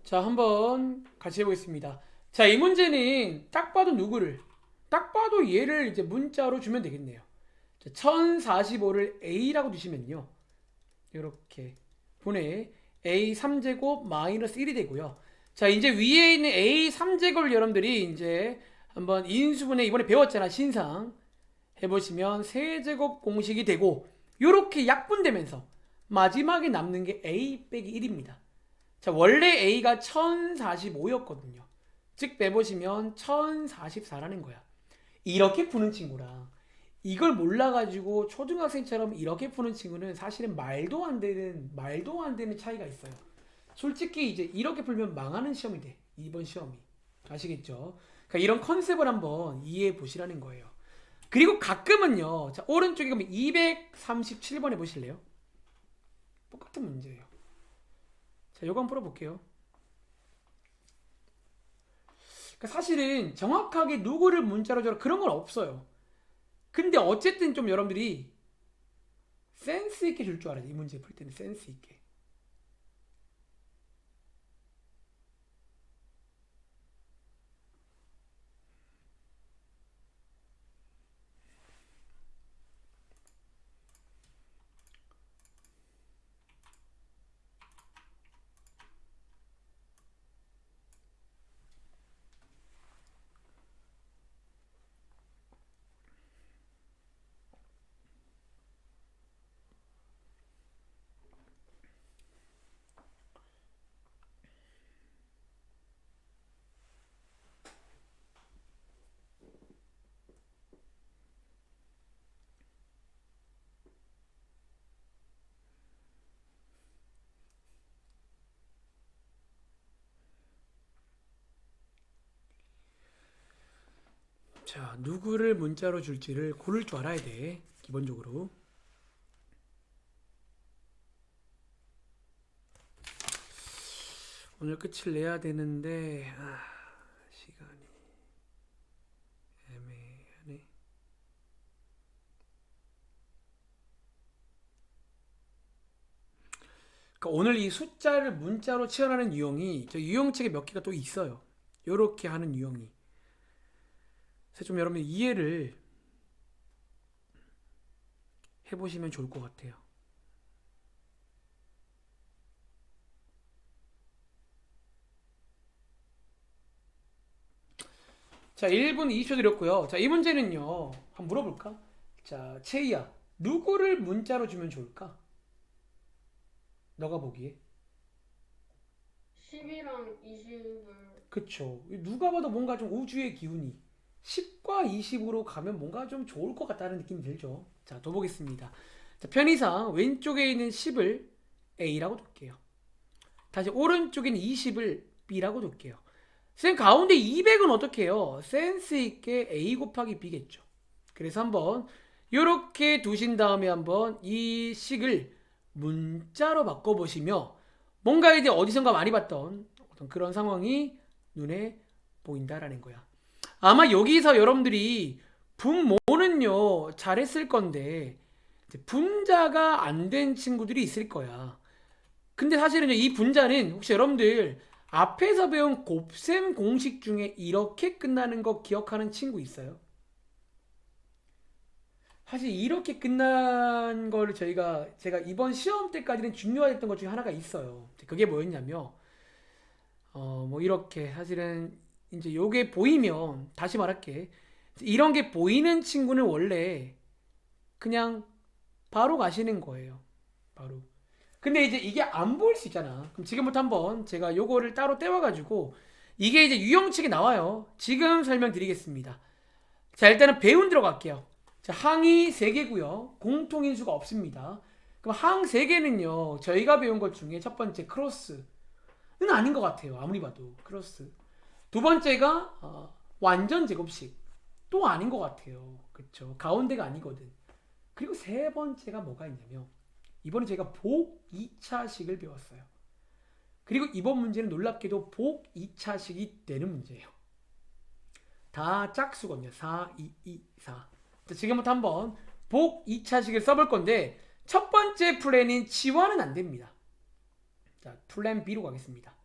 자, 한번 같이 해보겠습니다. 자, 이 문제는 딱 봐도 누구를? 딱 봐도 얘를 이제 문자로 주면 되겠네요. 1045를 A라고 두시면요, 이렇게 분해 A 3제곱 마이너스 1이 되고요. 자, 이제 위에 있는 A 3제곱을 여러분들이 이제 한번 인수분해 이번에 배웠잖아. 신상 해보시면 세제곱 공식이 되고, 이렇게 약분되면서 마지막에 남는 게 A 빼기 1입니다. 자, 원래 A가 1045였거든요. 즉 빼보시면 1044라는 거야. 이렇게 푸는 친구랑 이걸 몰라가지고 초등학생처럼 이렇게 푸는 친구는 사실은 말도 안 되는 차이가 있어요. 솔직히 이제 이렇게 풀면 망하는 시험이 돼. 이번 시험이. 아시겠죠? 그러니까 이런 컨셉을 한번 이해해 보시라는 거예요. 그리고 가끔은요. 자, 오른쪽에 가면 237번 해보실래요? 똑같은 문제예요. 자, 요거 한번 풀어볼게요. 그러니까 사실은 정확하게 누구를 문자로 줘라 그런 건 없어요. 근데 어쨌든 좀 여러분들이 센스 있게 줄 줄 알아야 돼. 이 문제 풀 때는 센스 있게. 자, 누구를 문자로 줄지를 고를 줄 알아야 돼. 기본적으로. 오늘 끝을 내야 되는데 시간이 애매하네. 그러니까 오늘 이 숫자를 문자로 치환하는 유형이 저 유형책에 몇 개가 또 있어요. 요렇게 하는 유형이. 그래서 좀 여러분 이해를 해보시면 좋을 것 같아요. 자, 1분 20초 드렸고요. 자, 이 문제는요. 한번 물어볼까? 자, 채희야. 누구를 문자로 주면 좋을까? 너가 보기에. 10이랑 20을 그쵸. 누가 봐도 뭔가 좀 우주의 기운이 10과 20으로 가면 뭔가 좀 좋을 것 같다는 느낌이 들죠. 자, 더 보겠습니다. 자, 편의상 왼쪽에 있는 10을 A라고 둘게요. 다시 오른쪽에 있는 20을 B라고 둘게요. 쌤 가운데 200은 어떻게 해요? 센스 있게 A 곱하기 B겠죠. 그래서 한번 이렇게 두신 다음에 한번 이 식을 문자로 바꿔보시며 뭔가 이제 어디선가 많이 봤던 어떤 그런 상황이 눈에 보인다라는 거야. 아마 여기서 여러분들이 분모는요 잘했을 건데 이제 분자가 안 된 친구들이 있을 거야. 근데 사실은 이 분자는 혹시 여러분들 앞에서 배운 곱셈 공식 중에 이렇게 끝나는 거 기억하는 친구 있어요? 사실 이렇게 끝난 거를 제가 이번 시험 때까지는 중요했던 것 중에 하나가 있어요. 그게 뭐였냐면 뭐 이렇게 사실은 이제 요게 보이면 다시 말할게. 이런 게 보이는 친구는 원래 그냥 바로 가시는 거예요. 바로. 근데 이제 이게 안 보일 수 있잖아. 그럼 지금부터 한번 제가 요거를 따로 떼와가지고 이게 이제 유형책에 나와요. 지금 설명드리겠습니다. 자, 일단은 배운 들어갈게요. 자, 항이 3개고요. 공통인수가 없습니다. 그럼 항 3개는요. 저희가 배운 것 중에 첫 번째 크로스는 아닌 것 같아요. 아무리 봐도 크로스. 두 번째가 완전 제곱식 또 아닌 것 같아요. 그쵸? 가운데가 아니거든. 그리고 세 번째가 뭐가 있냐면 이번에 제가 복 2차식을 배웠어요. 그리고 이번 문제는 놀랍게도 복 2차식이 되는 문제예요. 다 짝수거든요. 4, 2, 2, 4. 자, 지금부터 한번 복 2차식을 써볼 건데 첫 번째 플랜인 치환은 안 됩니다. 자, 플랜 B로 가겠습니다.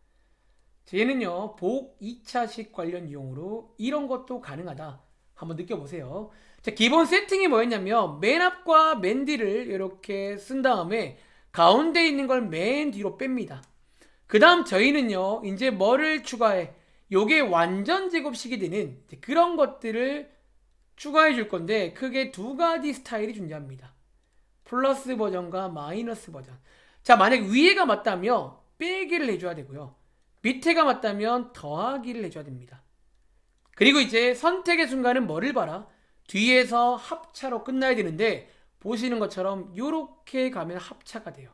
자, 얘는요 복 2차식 관련 이용으로 이런 것도 가능하다. 한번 느껴보세요. 자, 기본 세팅이 뭐였냐면 맨 앞과 맨 뒤를 이렇게 쓴 다음에 가운데 있는 걸 맨 뒤로 뺍니다. 그 다음 저희는요 이제 뭐를 추가해? 요게 완전 제곱식이 되는 그런 것들을 추가해 줄 건데 크게 두 가지 스타일이 존재합니다. 플러스 버전과 마이너스 버전. 자, 만약 위에가 맞다면 빼기를 해줘야 되고요. 밑에가 맞다면 더하기를 해줘야 됩니다. 그리고 이제 선택의 순간은 뭐를 봐라? 뒤에서 합차로 끝나야 되는데 보시는 것처럼 이렇게 가면 합차가 돼요.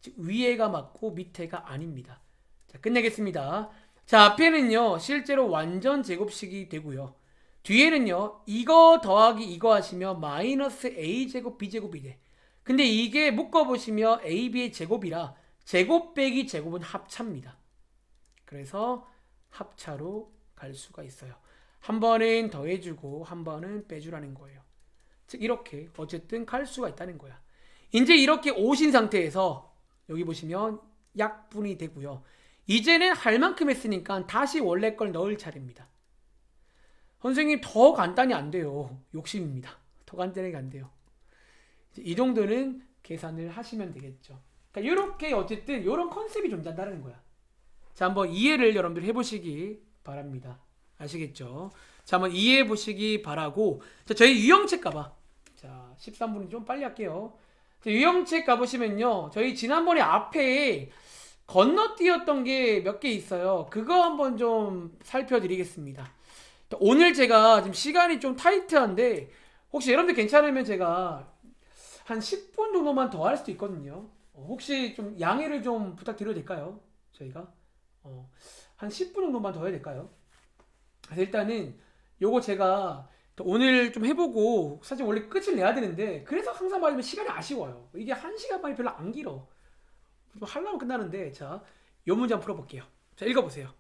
즉 위에가 맞고 밑에가 아닙니다. 자, 끝내겠습니다. 자, 앞에는요 실제로 완전 제곱식이 되고요. 뒤에는요 이거 더하기 이거 하시면 마이너스 a제곱 b제곱이 돼. 근데 이게 묶어보시면 ab의 제곱이라 제곱 빼기 제곱은 합차입니다. 그래서 합차로 갈 수가 있어요. 한 번은 더해주고 한 번은 빼주라는 거예요. 즉 이렇게 어쨌든 갈 수가 있다는 거야. 이제 이렇게 오신 상태에서 여기 보시면 약분이 되고요. 이제는 할 만큼 했으니까 다시 원래 걸 넣을 차례입니다. 선생님 더 간단히 안 돼요. 욕심입니다. 더 간단하게 안 돼요. 이 정도는 계산을 하시면 되겠죠. 그러니까 이렇게 어쨌든 이런 컨셉이 존재한다는 거야. 자, 한번 이해를 여러분들 해보시기 바랍니다. 아시겠죠? 자, 한번 이해해 보시기 바라고. 자, 저희 유형책 가봐. 자, 13분은 좀 빨리 할게요. 자, 유형책 가보시면요, 저희 지난번에 앞에 건너뛰었던 게 몇 개 있어요. 그거 한번 좀 살펴드리겠습니다. 오늘 제가 지금 시간이 좀 타이트한데 혹시 여러분들 괜찮으면 제가 한 10분 정도만 더 할 수도 있거든요. 혹시 좀 양해를 좀 부탁드려도 될까요? 저희가 한 10분 정도만 더 해야 될까요? 그래서 일단은 요거 제가 오늘 좀 해보고 사실 원래 끝을 내야 되는데 그래서 항상 말하면 시간이 아쉬워요. 이게 1시간 반이 별로 안 길어. 하려면 끝나는데. 자, 요 문제 한번 풀어볼게요. 자, 읽어보세요.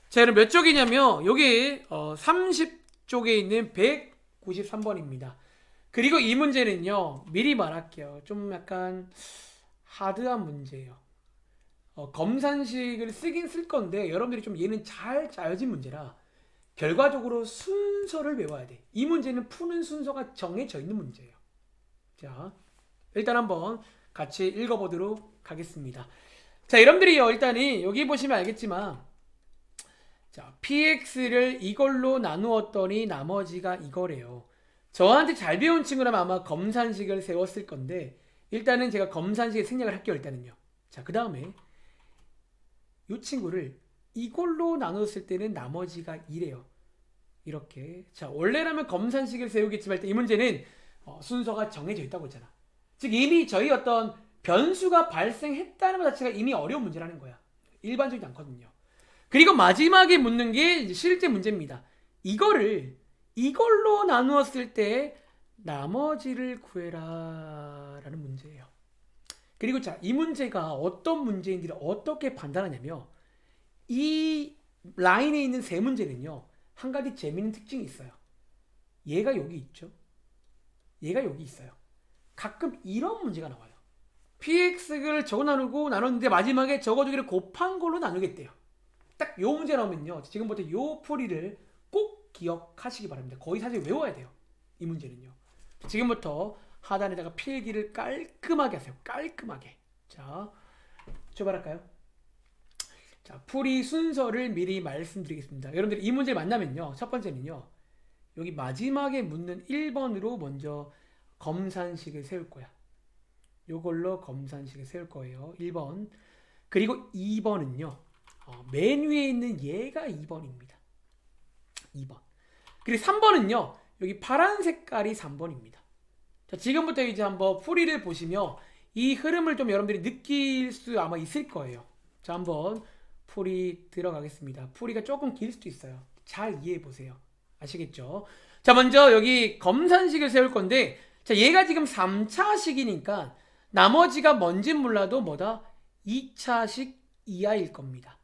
자, 여러분 몇 쪽이냐면 여기 30쪽에 있는 193번입니다. 그리고 이 문제는요 미리 말할게요. 좀 약간 하드한 문제예요. 검산식을 쓰긴 쓸 건데 여러분들이 좀 얘는 잘 짜여진 문제라 결과적으로 순서를 외워야 돼. 이 문제는 푸는 순서가 정해져 있는 문제예요. 자, 일단 한번 같이 읽어보도록 하겠습니다. 자, 여러분들이요 일단은 여기 보시면 알겠지만 자, px를 이걸로 나누었더니 나머지가 이거래요. 저한테 잘 배운 친구라면 아마 검산식을 세웠을 건데 일단은 제가 검산식에 생략을 할게요. 일단은요. 자, 그 다음에 이 친구를 이걸로 나눴을 때는 나머지가 이래요. 이렇게. 자, 원래라면 검산식을 세우겠지만 일단 이 문제는 순서가 정해져 있다고 했잖아. 즉 이미 저희 어떤 변수가 발생했다는 것 자체가 이미 어려운 문제라는 거야. 일반적이지 않거든요. 그리고 마지막에 묻는 게 이제 실제 문제입니다. 이걸로 나누었을 때 나머지를 구해라 라는 문제예요. 그리고 자, 이 문제가 어떤 문제인지를 어떻게 판단하냐면 이 라인에 있는 세 문제는요 한 가지 재미있는 특징이 있어요. 얘가 여기 있죠. 얘가 여기 있어요. 가끔 이런 문제가 나와요. px를 저거 나누고 나눴는데 마지막에 저거 두 개를 곱한 걸로 나누겠대요. 딱 요 문제 나오면요 지금부터 요 풀이를 꼭 기억하시기 바랍니다. 거의 사실 외워야 돼요. 이 문제는요. 지금부터 하단에다가 필기를 깔끔하게 하세요. 깔끔하게. 자, 출발할까요? 자, 풀이 순서를 미리 말씀드리겠습니다. 여러분들 이 문제를 만나면요. 첫 번째는요. 여기 마지막에 묻는 1번으로 먼저 검산식을 세울 거야. 요걸로 검산식을 세울 거예요. 1번. 그리고 2번은요. 맨 위에 있는 얘가 2번입니다. 2번. 그리고 3번은요. 여기 파란 색깔이 3번입니다. 자, 지금부터 이제 한번 풀이를 보시면 이 흐름을 좀 여러분들이 느낄 수 아마 있을 거예요. 자, 한번 풀이 들어가겠습니다. 풀이가 조금 길 수도 있어요. 잘 이해해 보세요. 아시겠죠? 자, 먼저 여기 검산식을 세울 건데 자, 얘가 지금 3차식이니까 나머지가 뭔진 몰라도 뭐다? 2차식 이하일 겁니다.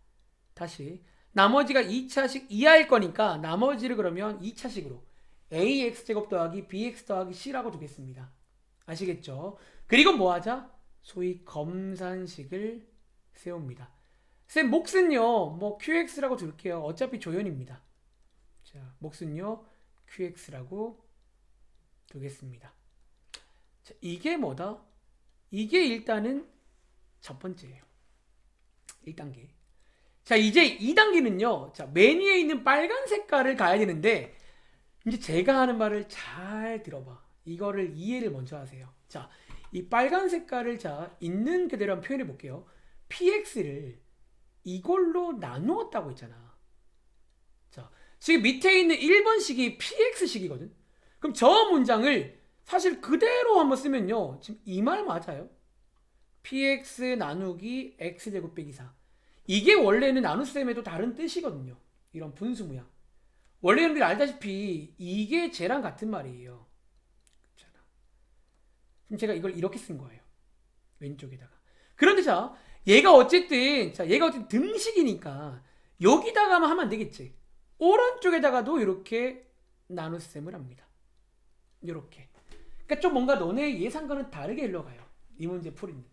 다시 나머지가 2차식 이하일 거니까 나머지를 그러면 2차식으로 ax제곱 더하기 bx 더하기 c라고 두겠습니다. 아시겠죠? 그리고 뭐 하자? 소위 검산식을 세웁니다. 쌤 몫은요 뭐 qx라고 둘게요. 어차피 조연입니다. 자, 몫은요 qx라고 두겠습니다. 자, 이게 뭐다? 이게 일단은 첫 번째예요. 1단계. 자, 이제 2단계는요. 자, 맨 위에 있는 빨간 색깔을 가야 되는데 이제 제가 하는 말을 잘 들어봐. 이거를 이해를 먼저 하세요. 자, 이 빨간 색깔을 자 있는 그대로 한번 표현해 볼게요. px를 이걸로 나누었다고 했잖아. 자, 지금 밑에 있는 1번식이 px식이거든. 그럼 저 문장을 사실 그대로 한번 쓰면요. 지금 이 말 맞아요? px 나누기 x제곱 빼기 4. 이게 원래는 나눗셈에도 다른 뜻이거든요. 이런 분수 모양. 원래 여러분들이 알다시피 이게 쟤랑 같은 말이에요. 그럼 제가 이걸 이렇게 쓴 거예요. 왼쪽에다가. 그런데 자, 얘가 어쨌든 등식이니까 여기다가만 하면 안 되겠지. 오른쪽에다가도 이렇게 나눗셈을 합니다. 이렇게. 그러니까 좀 뭔가 너네 예상과는 다르게 흘러가요. 이 문제 풀이는.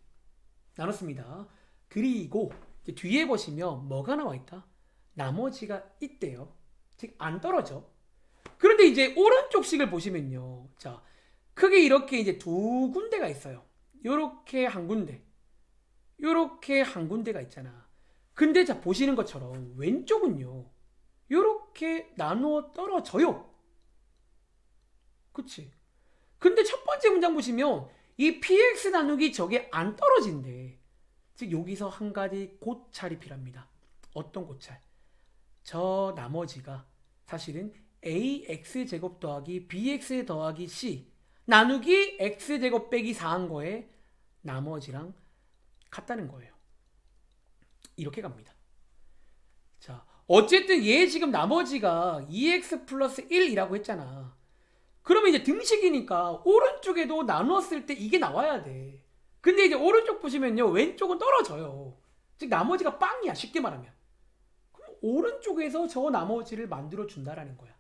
나눴습니다. 그리고 이제 뒤에 보시면 뭐가 나와 있다? 나머지가 있대요. 즉 안 떨어져. 그런데 이제 오른쪽 식을 보시면요. 자, 크게 이렇게 이제 두 군데가 있어요. 요렇게 한 군데. 요렇게 한 군데가 있잖아. 근데 자, 보시는 것처럼 왼쪽은요. 요렇게 나누어 떨어져요. 그치? 근데 첫 번째 문장 보시면 이 px 나누기 저게 안 떨어진대. 즉 여기서 한 가지 고찰이 필요합니다. 어떤 고찰? 저 나머지가 사실은 ax제곱 더하기 bx 더하기 c 나누기 x제곱 빼기 4한 거에 나머지랑 같다는 거예요. 이렇게 갑니다. 자, 어쨌든 얘 지금 나머지가 2x 플러스 1이라고 했잖아. 그러면 이제 등식이니까 오른쪽에도 나누었을 때 이게 나와야 돼. 근데 이제 오른쪽 보시면요. 왼쪽은 떨어져요. 즉 나머지가 빵이야. 쉽게 말하면. 그럼 오른쪽에서 저 나머지를 만들어 준다라는 거야.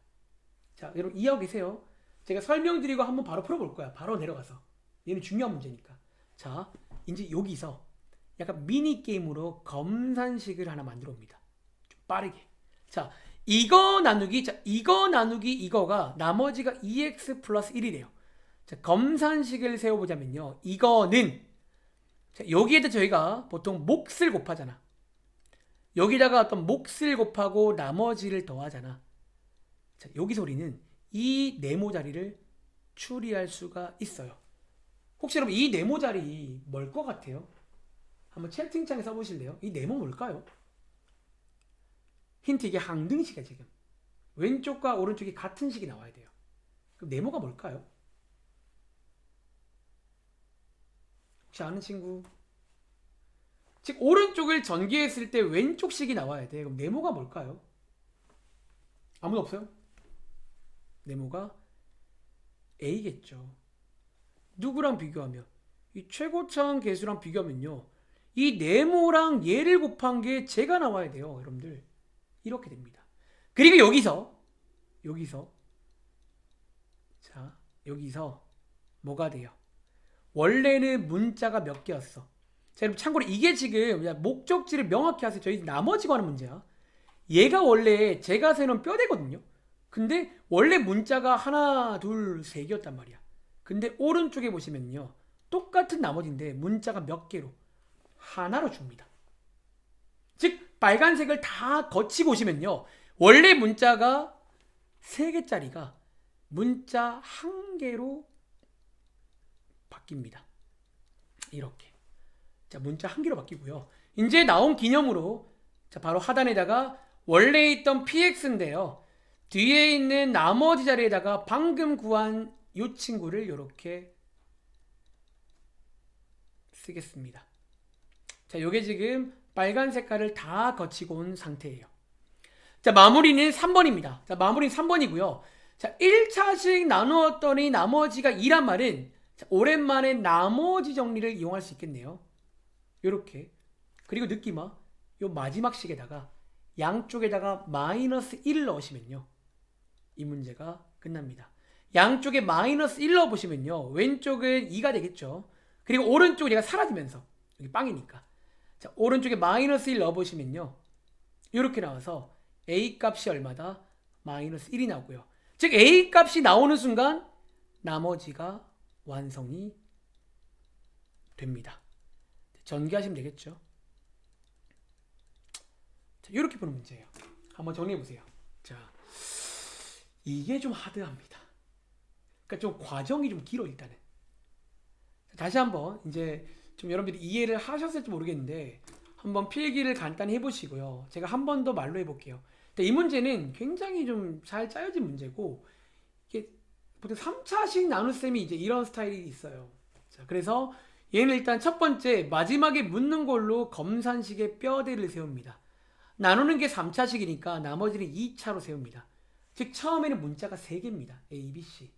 자, 여러분 이해하고 계세요? 제가 설명드리고 한번 바로 풀어볼 거야. 바로 내려가서. 얘는 중요한 문제니까. 자, 이제 여기서 약간 미니게임으로 검산식을 하나 만들어 옵니다. 좀 빠르게. 자, 이거 나누기 이거가 나머지가 2x 플러스 1이래요. 자, 검산식을 세워보자면요. 이거는 자, 여기에다 저희가 보통 몫을 곱하잖아. 여기다가 어떤 몫을 곱하고 나머지를 더하잖아. 자, 여기서 우리는 이 네모 자리를 추리할 수가 있어요. 혹시 여러분 이 네모 자리 뭘 것 같아요? 한번 채팅창에 써보실래요? 이 네모 뭘까요? 힌트, 이게 항등식이야 지금. 왼쪽과 오른쪽이 같은 식이 나와야 돼요. 그럼 네모가 뭘까요? 혹시 아는 친구? 즉 오른쪽을 전개했을 때 왼쪽 식이 나와야 돼. 그럼 네모가 뭘까요? 아무도 없어요? 네모가 A겠죠. 누구랑 비교하면? 이 최고차항 계수랑 비교하면요. 이 네모랑 얘를 곱한 게 제가 나와야 돼요. 여러분들. 이렇게 됩니다. 그리고 여기서 자, 여기서 뭐가 돼요? 원래는 문자가 몇 개였어? 자, 여러분 참고로 이게 지금 목적지를 명확히 하세요. 저희 나머지 관한 문제야. 얘가 원래 제가 세는 뼈대거든요. 근데 원래 문자가 하나, 둘, 세 개였단 말이야. 근데 오른쪽에 보시면요. 똑같은 나머지인데 문자가 몇 개로? 하나로 줍니다. 즉 빨간색을 다 거치고 오시면요. 원래 문자가 3개짜리가 문자 1개로 바뀝니다. 이렇게. 자, 문자 1개로 바뀌고요. 이제 나온 기념으로 자, 바로 하단에다가 원래 있던 px인데요. 뒤에 있는 나머지 자리에다가 방금 구한 이 친구를 이렇게 쓰겠습니다. 자, 요게 지금 빨간 색깔을 다 거치고 온 상태예요. 자, 마무리는 3번입니다. 자, 마무리는 3번이고요. 자, 1차식 나누었더니 나머지가 2란 말은 자, 오랜만에 나머지 정리를 이용할 수 있겠네요. 요렇게. 그리고 느낌아, 요 마지막 식에다가 양쪽에다가 마이너스 1을 넣으시면요. 이 문제가 끝납니다. 양쪽에 마이너스 1 넣어보시면요. 왼쪽은 2가 되겠죠. 그리고 오른쪽은 얘가 사라지면서 여기 빵이니까. 자, 오른쪽에 마이너스 1 넣어보시면요. 이렇게 나와서 A 값이 얼마다? 마이너스 1이 나오고요. 즉 A 값이 나오는 순간 나머지가 완성이 됩니다. 전개하시면 되겠죠. 자, 이렇게 보는 문제예요. 한번 정리해보세요. 자, 이게 좀 하드합니다. 그러니까 좀 과정이 좀 길어 일단은. 다시 한번 이제 좀 여러분들이 이해를 하셨을지 모르겠는데 한번 필기를 간단히 해보시고요. 제가 한 번 더 말로 해볼게요. 이 문제는 굉장히 좀 잘 짜여진 문제고 이게 보통 3차식 나눗셈이 이제 이런 스타일이 있어요. 자, 그래서 얘는 일단 첫 번째 마지막에 묻는 걸로 검산식의 뼈대를 세웁니다. 나누는 게 3차식이니까 나머지는 2차로 세웁니다. 즉 처음에는 문자가 3개입니다. A, B, C.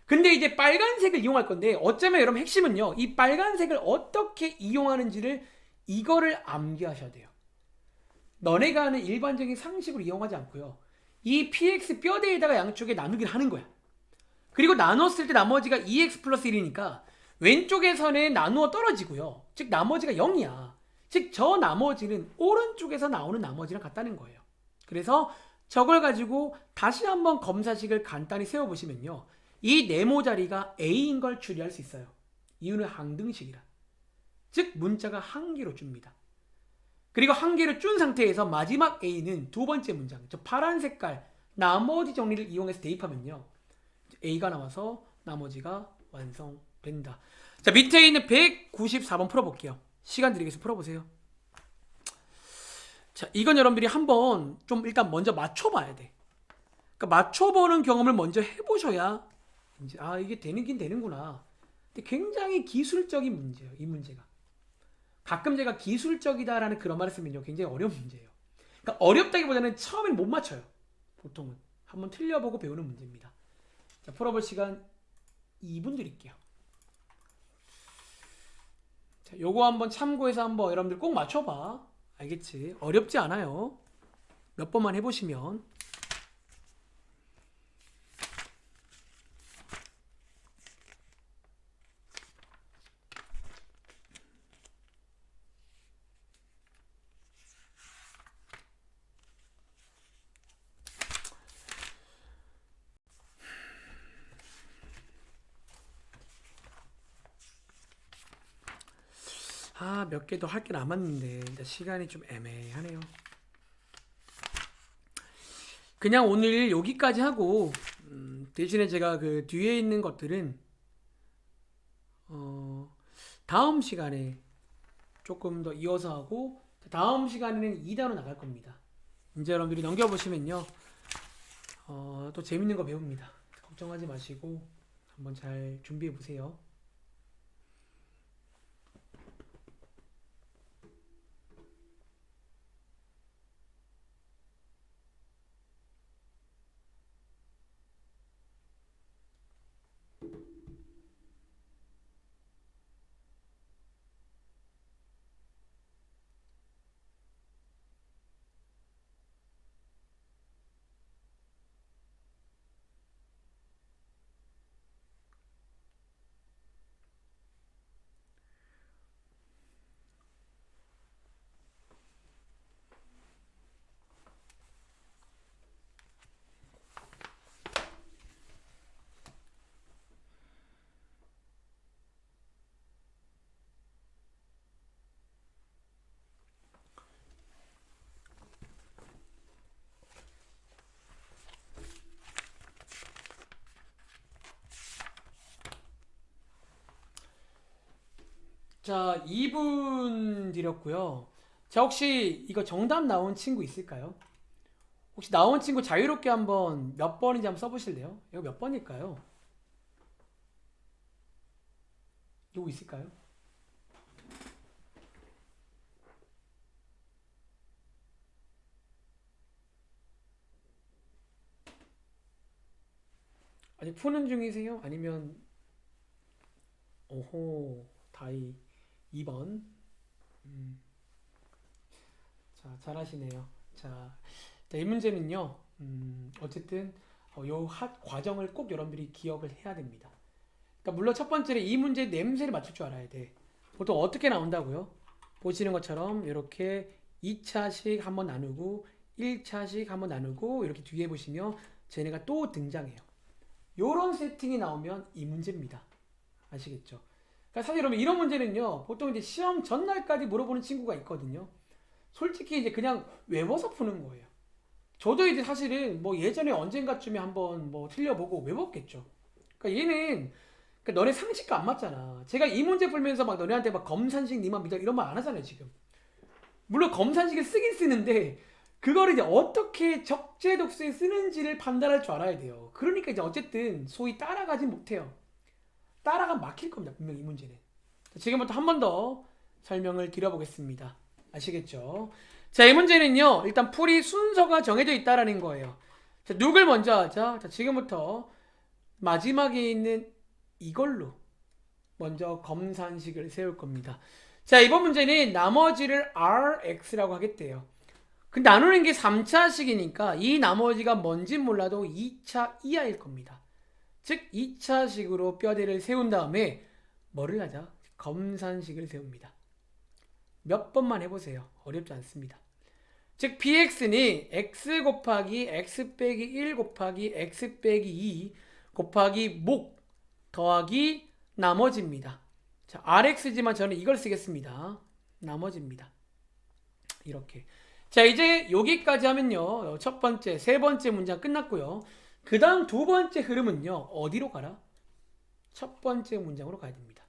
근데 이제 빨간색을 이용할 건데 어쩌면 여러분 핵심은요. 이 빨간색을 어떻게 이용하는지를 이거를 암기하셔야 돼요. 너네가 하는 일반적인 상식으로 이용하지 않고요. 이 PX 뼈대에다가 양쪽에 나누기를 하는 거야. 그리고 나눴을 때 나머지가 2x 플러스 1이니까 왼쪽에서는 나누어 떨어지고요. 즉 나머지가 0이야. 즉 저 나머지는 오른쪽에서 나오는 나머지랑 같다는 거예요. 그래서 저걸 가지고 다시 한번 검사식을 간단히 세워보시면요. 이 네모 자리가 A인 걸 추리할 수 있어요. 이유는 항등식이라. 즉 문자가 한 개로 줍니다. 그리고 한 개를 준 상태에서 마지막 A는 두 번째 문장, 저 파란 색깔 나머지 정리를 이용해서 대입하면요. A가 나와서 나머지가 완성된다. 자, 밑에 있는 194번 풀어볼게요. 시간 드리겠습니다. 풀어보세요. 자, 이건 여러분들이 한번 좀 일단 먼저 맞춰봐야 돼. 그러니까 맞춰보는 경험을 먼저 해보셔야 이제 이게 되긴 되는구나. 근데 굉장히 기술적인 문제예요. 이 문제가. 가끔 제가 기술적이다라는 그런 말을 쓰면요. 굉장히 어려운 문제예요. 그러니까 어렵다기보다는 처음에는 못 맞춰요. 보통은. 한번 틀려보고 배우는 문제입니다. 자, 풀어볼 시간 2분 드릴게요. 자, 요거 한번 참고해서 한번 여러분들 꼭 맞춰봐. 알겠지? 어렵지 않아요. 몇 번만 해보시면. 몇 개 더 할 게 남았는데 시간이 좀 애매하네요. 그냥 오늘 여기까지 하고 대신에 제가 그 뒤에 있는 것들은 다음 시간에 조금 더 이어서 하고 다음 시간에는 2단으로 나갈 겁니다. 이제 여러분들이 넘겨보시면요. 또 재밌는 거 배웁니다. 걱정하지 마시고 한번 잘 준비해 보세요. 자, 2분 드렸고요. 자, 혹시 이거 정답 나온 친구 있을까요? 혹시 나온 친구 자유롭게 한번 몇 번인지 한번 써보실래요? 이거 몇 번일까요? 이거 있을까요? 아직 푸는 중이세요? 아니면 오호 다이 2번. 자, 잘하시네요. 자, 이 문제는요. 어쨌든 요 과정을 꼭 여러분들이 기억을 해야 됩니다. 그러니까 물론 첫 번째는 이 문제의 냄새를 맡을 줄 알아야 돼. 보통 어떻게 나온다고요? 보시는 것처럼 이렇게 2차식 한번 나누고 1차식 한번 나누고 이렇게 뒤에 보시면 쟤네가 또 등장해요. 요런 세팅이 나오면 이 문제입니다. 아시겠죠? 그러니까 사실 여러분 이런 문제는요. 보통 이제 시험 전날까지 물어보는 친구가 있거든요. 솔직히 이제 그냥 외워서 푸는 거예요. 저도 이제 사실은 뭐 예전에 언젠가쯤에 한번 뭐 틀려보고 외웠겠죠. 그러니까 얘는 그러니까 너네 상식과 안 맞잖아. 제가 이 문제 풀면서 막 너네한테 막 검산식 니만 믿어 이런 말 안 하잖아요 지금. 물론 검산식을 쓰긴 쓰는데 그거를 이제 어떻게 적재독소에 쓰는지를 판단할 줄 알아야 돼요. 그러니까 이제 어쨌든 소위 따라가진 못해요. 따라가면 막힐 겁니다 분명히 이 문제는. 지금부터 한 번 더 설명을 드려보겠습니다. 아시겠죠? 자, 이 문제는요, 일단 풀이 순서가 정해져 있다라는 거예요. 자, 누굴 먼저 하자? 자, 지금부터 마지막에 있는 이걸로 먼저 검산식을 세울 겁니다. 자, 이번 문제는 나머지를 Rx라고 하겠대요. 그 나누는 게 3차식이니까 이 나머지가 뭔진 몰라도 2차 이하일 겁니다. 즉 2차식으로 뼈대를 세운 다음에 뭐를 하자? 검산식을 세웁니다. 몇 번만 해보세요. 어렵지 않습니다. 즉 px는 x 곱하기 x 빼기 1 곱하기 x 빼기 2 곱하기 목 더하기 나머지입니다. 자, rx지만 저는 이걸 쓰겠습니다. 나머지입니다. 이렇게. 자, 이제 여기까지 하면요. 첫 번째, 세 번째 문장 끝났고요. 그 다음 두 번째 흐름은요. 어디로 가라? 첫 번째 문장으로 가야 됩니다.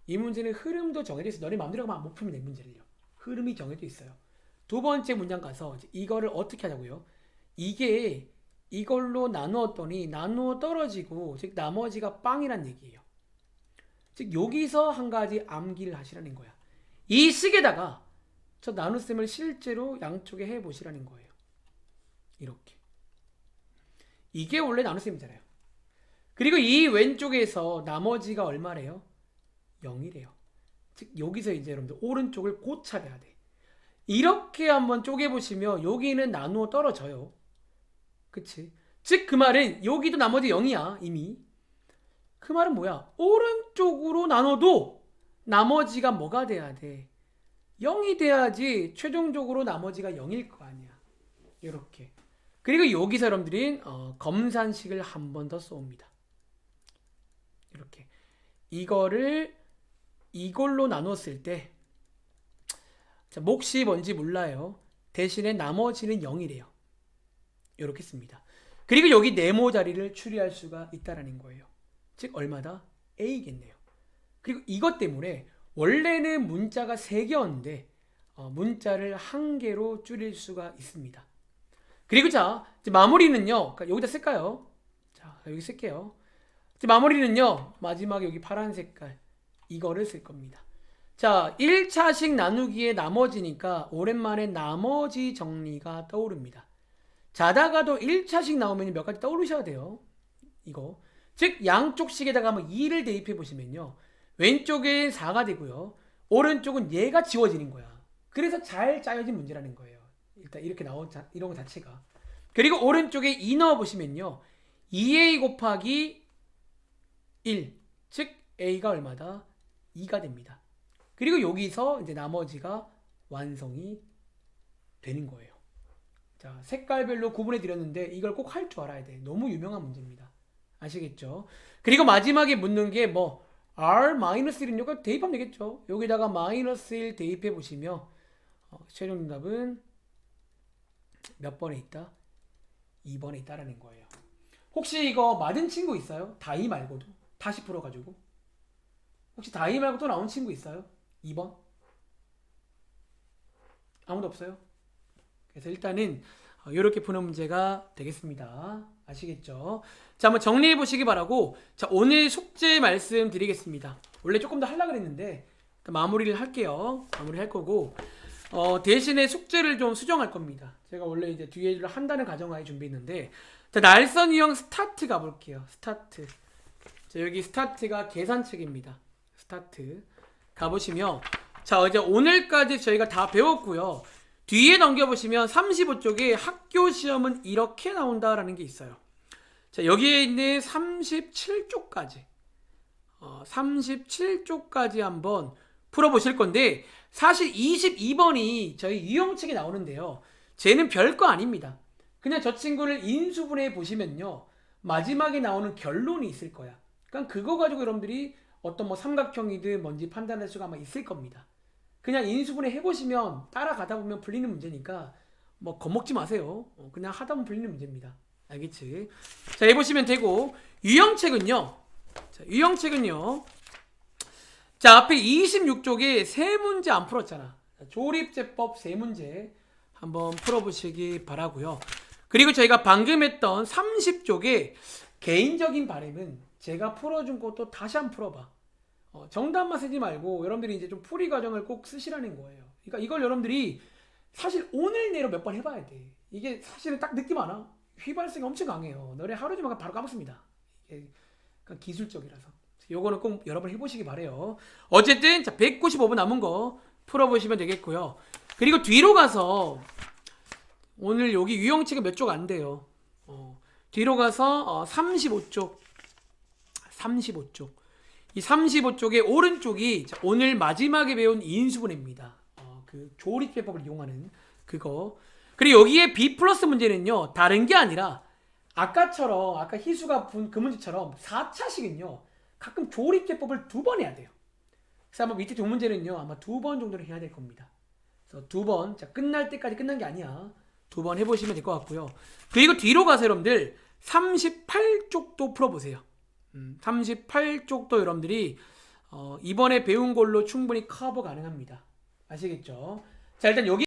이 문제는 흐름도 정해져 있어요. 너네 마음대로 막 못 풀면 돼, 문제를요. 흐름이 정해져 있어요. 두 번째 문장 가서 이거를 어떻게 하자고요? 이게 이걸로 나누었더니 나누어 떨어지고 즉 나머지가 빵이란 얘기예요. 즉 여기서 한 가지 암기를 하시라는 거야. 이 식에다가 저 나눗셈을 실제로 양쪽에 해보시라는 거예요. 이렇게. 이게 원래 나눗셈이잖아요. 그리고 이 왼쪽에서 나머지가 얼마래요? 0이래요. 즉 여기서 이제 여러분들 오른쪽을 고찰해야 돼. 이렇게 한번 쪼개보시면 여기는 나누어 떨어져요. 그치? 즉 그 말은 여기도 나머지 0이야 이미. 그 말은 뭐야? 오른쪽으로 나눠도 나머지가 뭐가 돼야 돼? 0이 돼야지 최종적으로 나머지가 0일 거 아니야. 이렇게. 그리고 여기서 여러분들이 검산식을 한 번 더 쏘옵니다. 이렇게. 이거를 이걸로 나눴을 때 자, 몫이 뭔지 몰라요. 대신에 나머지는 0이래요. 이렇게 씁니다. 그리고 여기 네모 자리를 추리할 수가 있다라는 거예요. 즉 얼마다? A겠네요. 그리고 이것 때문에 원래는 문자가 3개였는데 문자를 1개로 줄일 수가 있습니다. 그리고 자, 이제 마무리는요. 여기다 쓸까요? 자, 여기 쓸게요. 이제 마무리는요. 마지막에 여기 파란 색깔 이거를 쓸 겁니다. 자, 1차식 나누기의 나머지니까 오랜만에 나머지 정리가 떠오릅니다. 자다가도 1차식 나오면 몇 가지 떠오르셔야 돼요. 이거. 즉 양쪽 식에다가 한번 2를 대입해 보시면요. 왼쪽엔 4가 되고요. 오른쪽은 얘가 지워지는 거야. 그래서 잘 짜여진 문제라는 거예요. 일단 이렇게 나온 이런 거 자체가. 그리고 오른쪽에 2 넣어 보시면요. 2a 곱하기 1. 즉 a가 얼마다? 2가 됩니다. 그리고 여기서 이제 나머지가 완성이 되는 거예요. 자, 색깔별로 구분해 드렸는데 이걸 꼭 할 줄 알아야 돼. 너무 유명한 문제입니다. 아시겠죠? 그리고 마지막에 묻는 게 뭐 R-1은 이거 대입하면 되겠죠. 여기다가 -1 대입해 보시면 최종 정답은 몇 번에 있다? 2번에 있다라는 거예요. 혹시 이거 맞은 친구 있어요? 다이 말고도 다시 풀어가지고 혹시 다이 말고 또 나온 친구 있어요? 2번? 아무도 없어요? 그래서 일단은 이렇게 푸는 문제가 되겠습니다. 아시겠죠? 자, 한번 정리해 보시기 바라고. 자, 오늘 숙제 말씀드리겠습니다. 원래 조금 더 하려고 했는데 마무리를 할게요. 마무리 할 거고 대신에 숙제를 좀 수정할 겁니다. 제가 원래 이제 뒤에를 한다는 가정하에 준비했는데 자, 날선 유형 스타트 가볼게요. 스타트. 자, 여기 스타트가 계산책입니다. 스타트 가보시면 자, 이제 오늘까지 저희가 다 배웠고요. 뒤에 넘겨보시면 35쪽에 학교 시험은 이렇게 나온다라는 게 있어요. 자, 여기에 있는 37쪽까지 37쪽까지 한번 풀어보실 건데 사실 22번이 저희 유형책에 나오는데요. 쟤는 별거 아닙니다. 그냥 저 친구를 인수분해 보시면요. 마지막에 나오는 결론이 있을 거야. 그러니까 그거 가지고 여러분들이 어떤 뭐 삼각형이든 뭔지 판단할 수가 아마 있을 겁니다. 그냥 인수분해 해보시면 따라가다 보면 풀리는 문제니까 뭐 겁먹지 마세요. 그냥 하다 보면 풀리는 문제입니다. 알겠지? 자, 해보시면 되고 유형책은요. 자, 앞에 26쪽에 세 문제 안 풀었잖아. 조립제법 세 문제 한번 풀어보시기 바라고요. 그리고 저희가 방금 했던 30쪽에 개인적인 바람은 제가 풀어준 것도 다시 한번 풀어봐. 정답만 쓰지 말고 여러분들이 이제 좀 풀이 과정을 꼭 쓰시라는 거예요. 그러니까 이걸 여러분들이 사실 오늘 내로 몇 번 해봐야 돼. 이게 사실은 딱 느낌 하나? 휘발성이 엄청 강해요. 너네 하루 종일 바로 까먹습니다. 이게 그러니까 기술적이라서. 요거는 꼭 여러분 해보시기 바래요. 어쨌든 자 195분 남은 거 풀어보시면 되겠고요. 그리고 뒤로 가서 오늘 여기 유형책이 몇 쪽 안 돼요. 뒤로 가서 35쪽. 35쪽. 이 35쪽의 오른쪽이 자, 오늘 마지막에 배운 인수분해입니다. 그 조립제법을 이용하는 그거. 그리고 여기에 B 플러스 문제는요. 다른 게 아니라 아까처럼 아까 희수가 본 그 문제처럼 4차식은요. 가끔 조립제법을 2번 해야 돼요. 그래서 아마 밑에 두 문제는요. 아마 2번 정도는 해야 될 겁니다. 그래서 2번. 자, 끝날 때까지 끝난 게 아니야. 2번 해보시면 될 것 같고요. 그리고 뒤로 가서 여러분들 38쪽도 풀어보세요. 38쪽도 여러분들이 이번에 배운 걸로 충분히 커버 가능합니다. 아시겠죠? 자, 일단 여기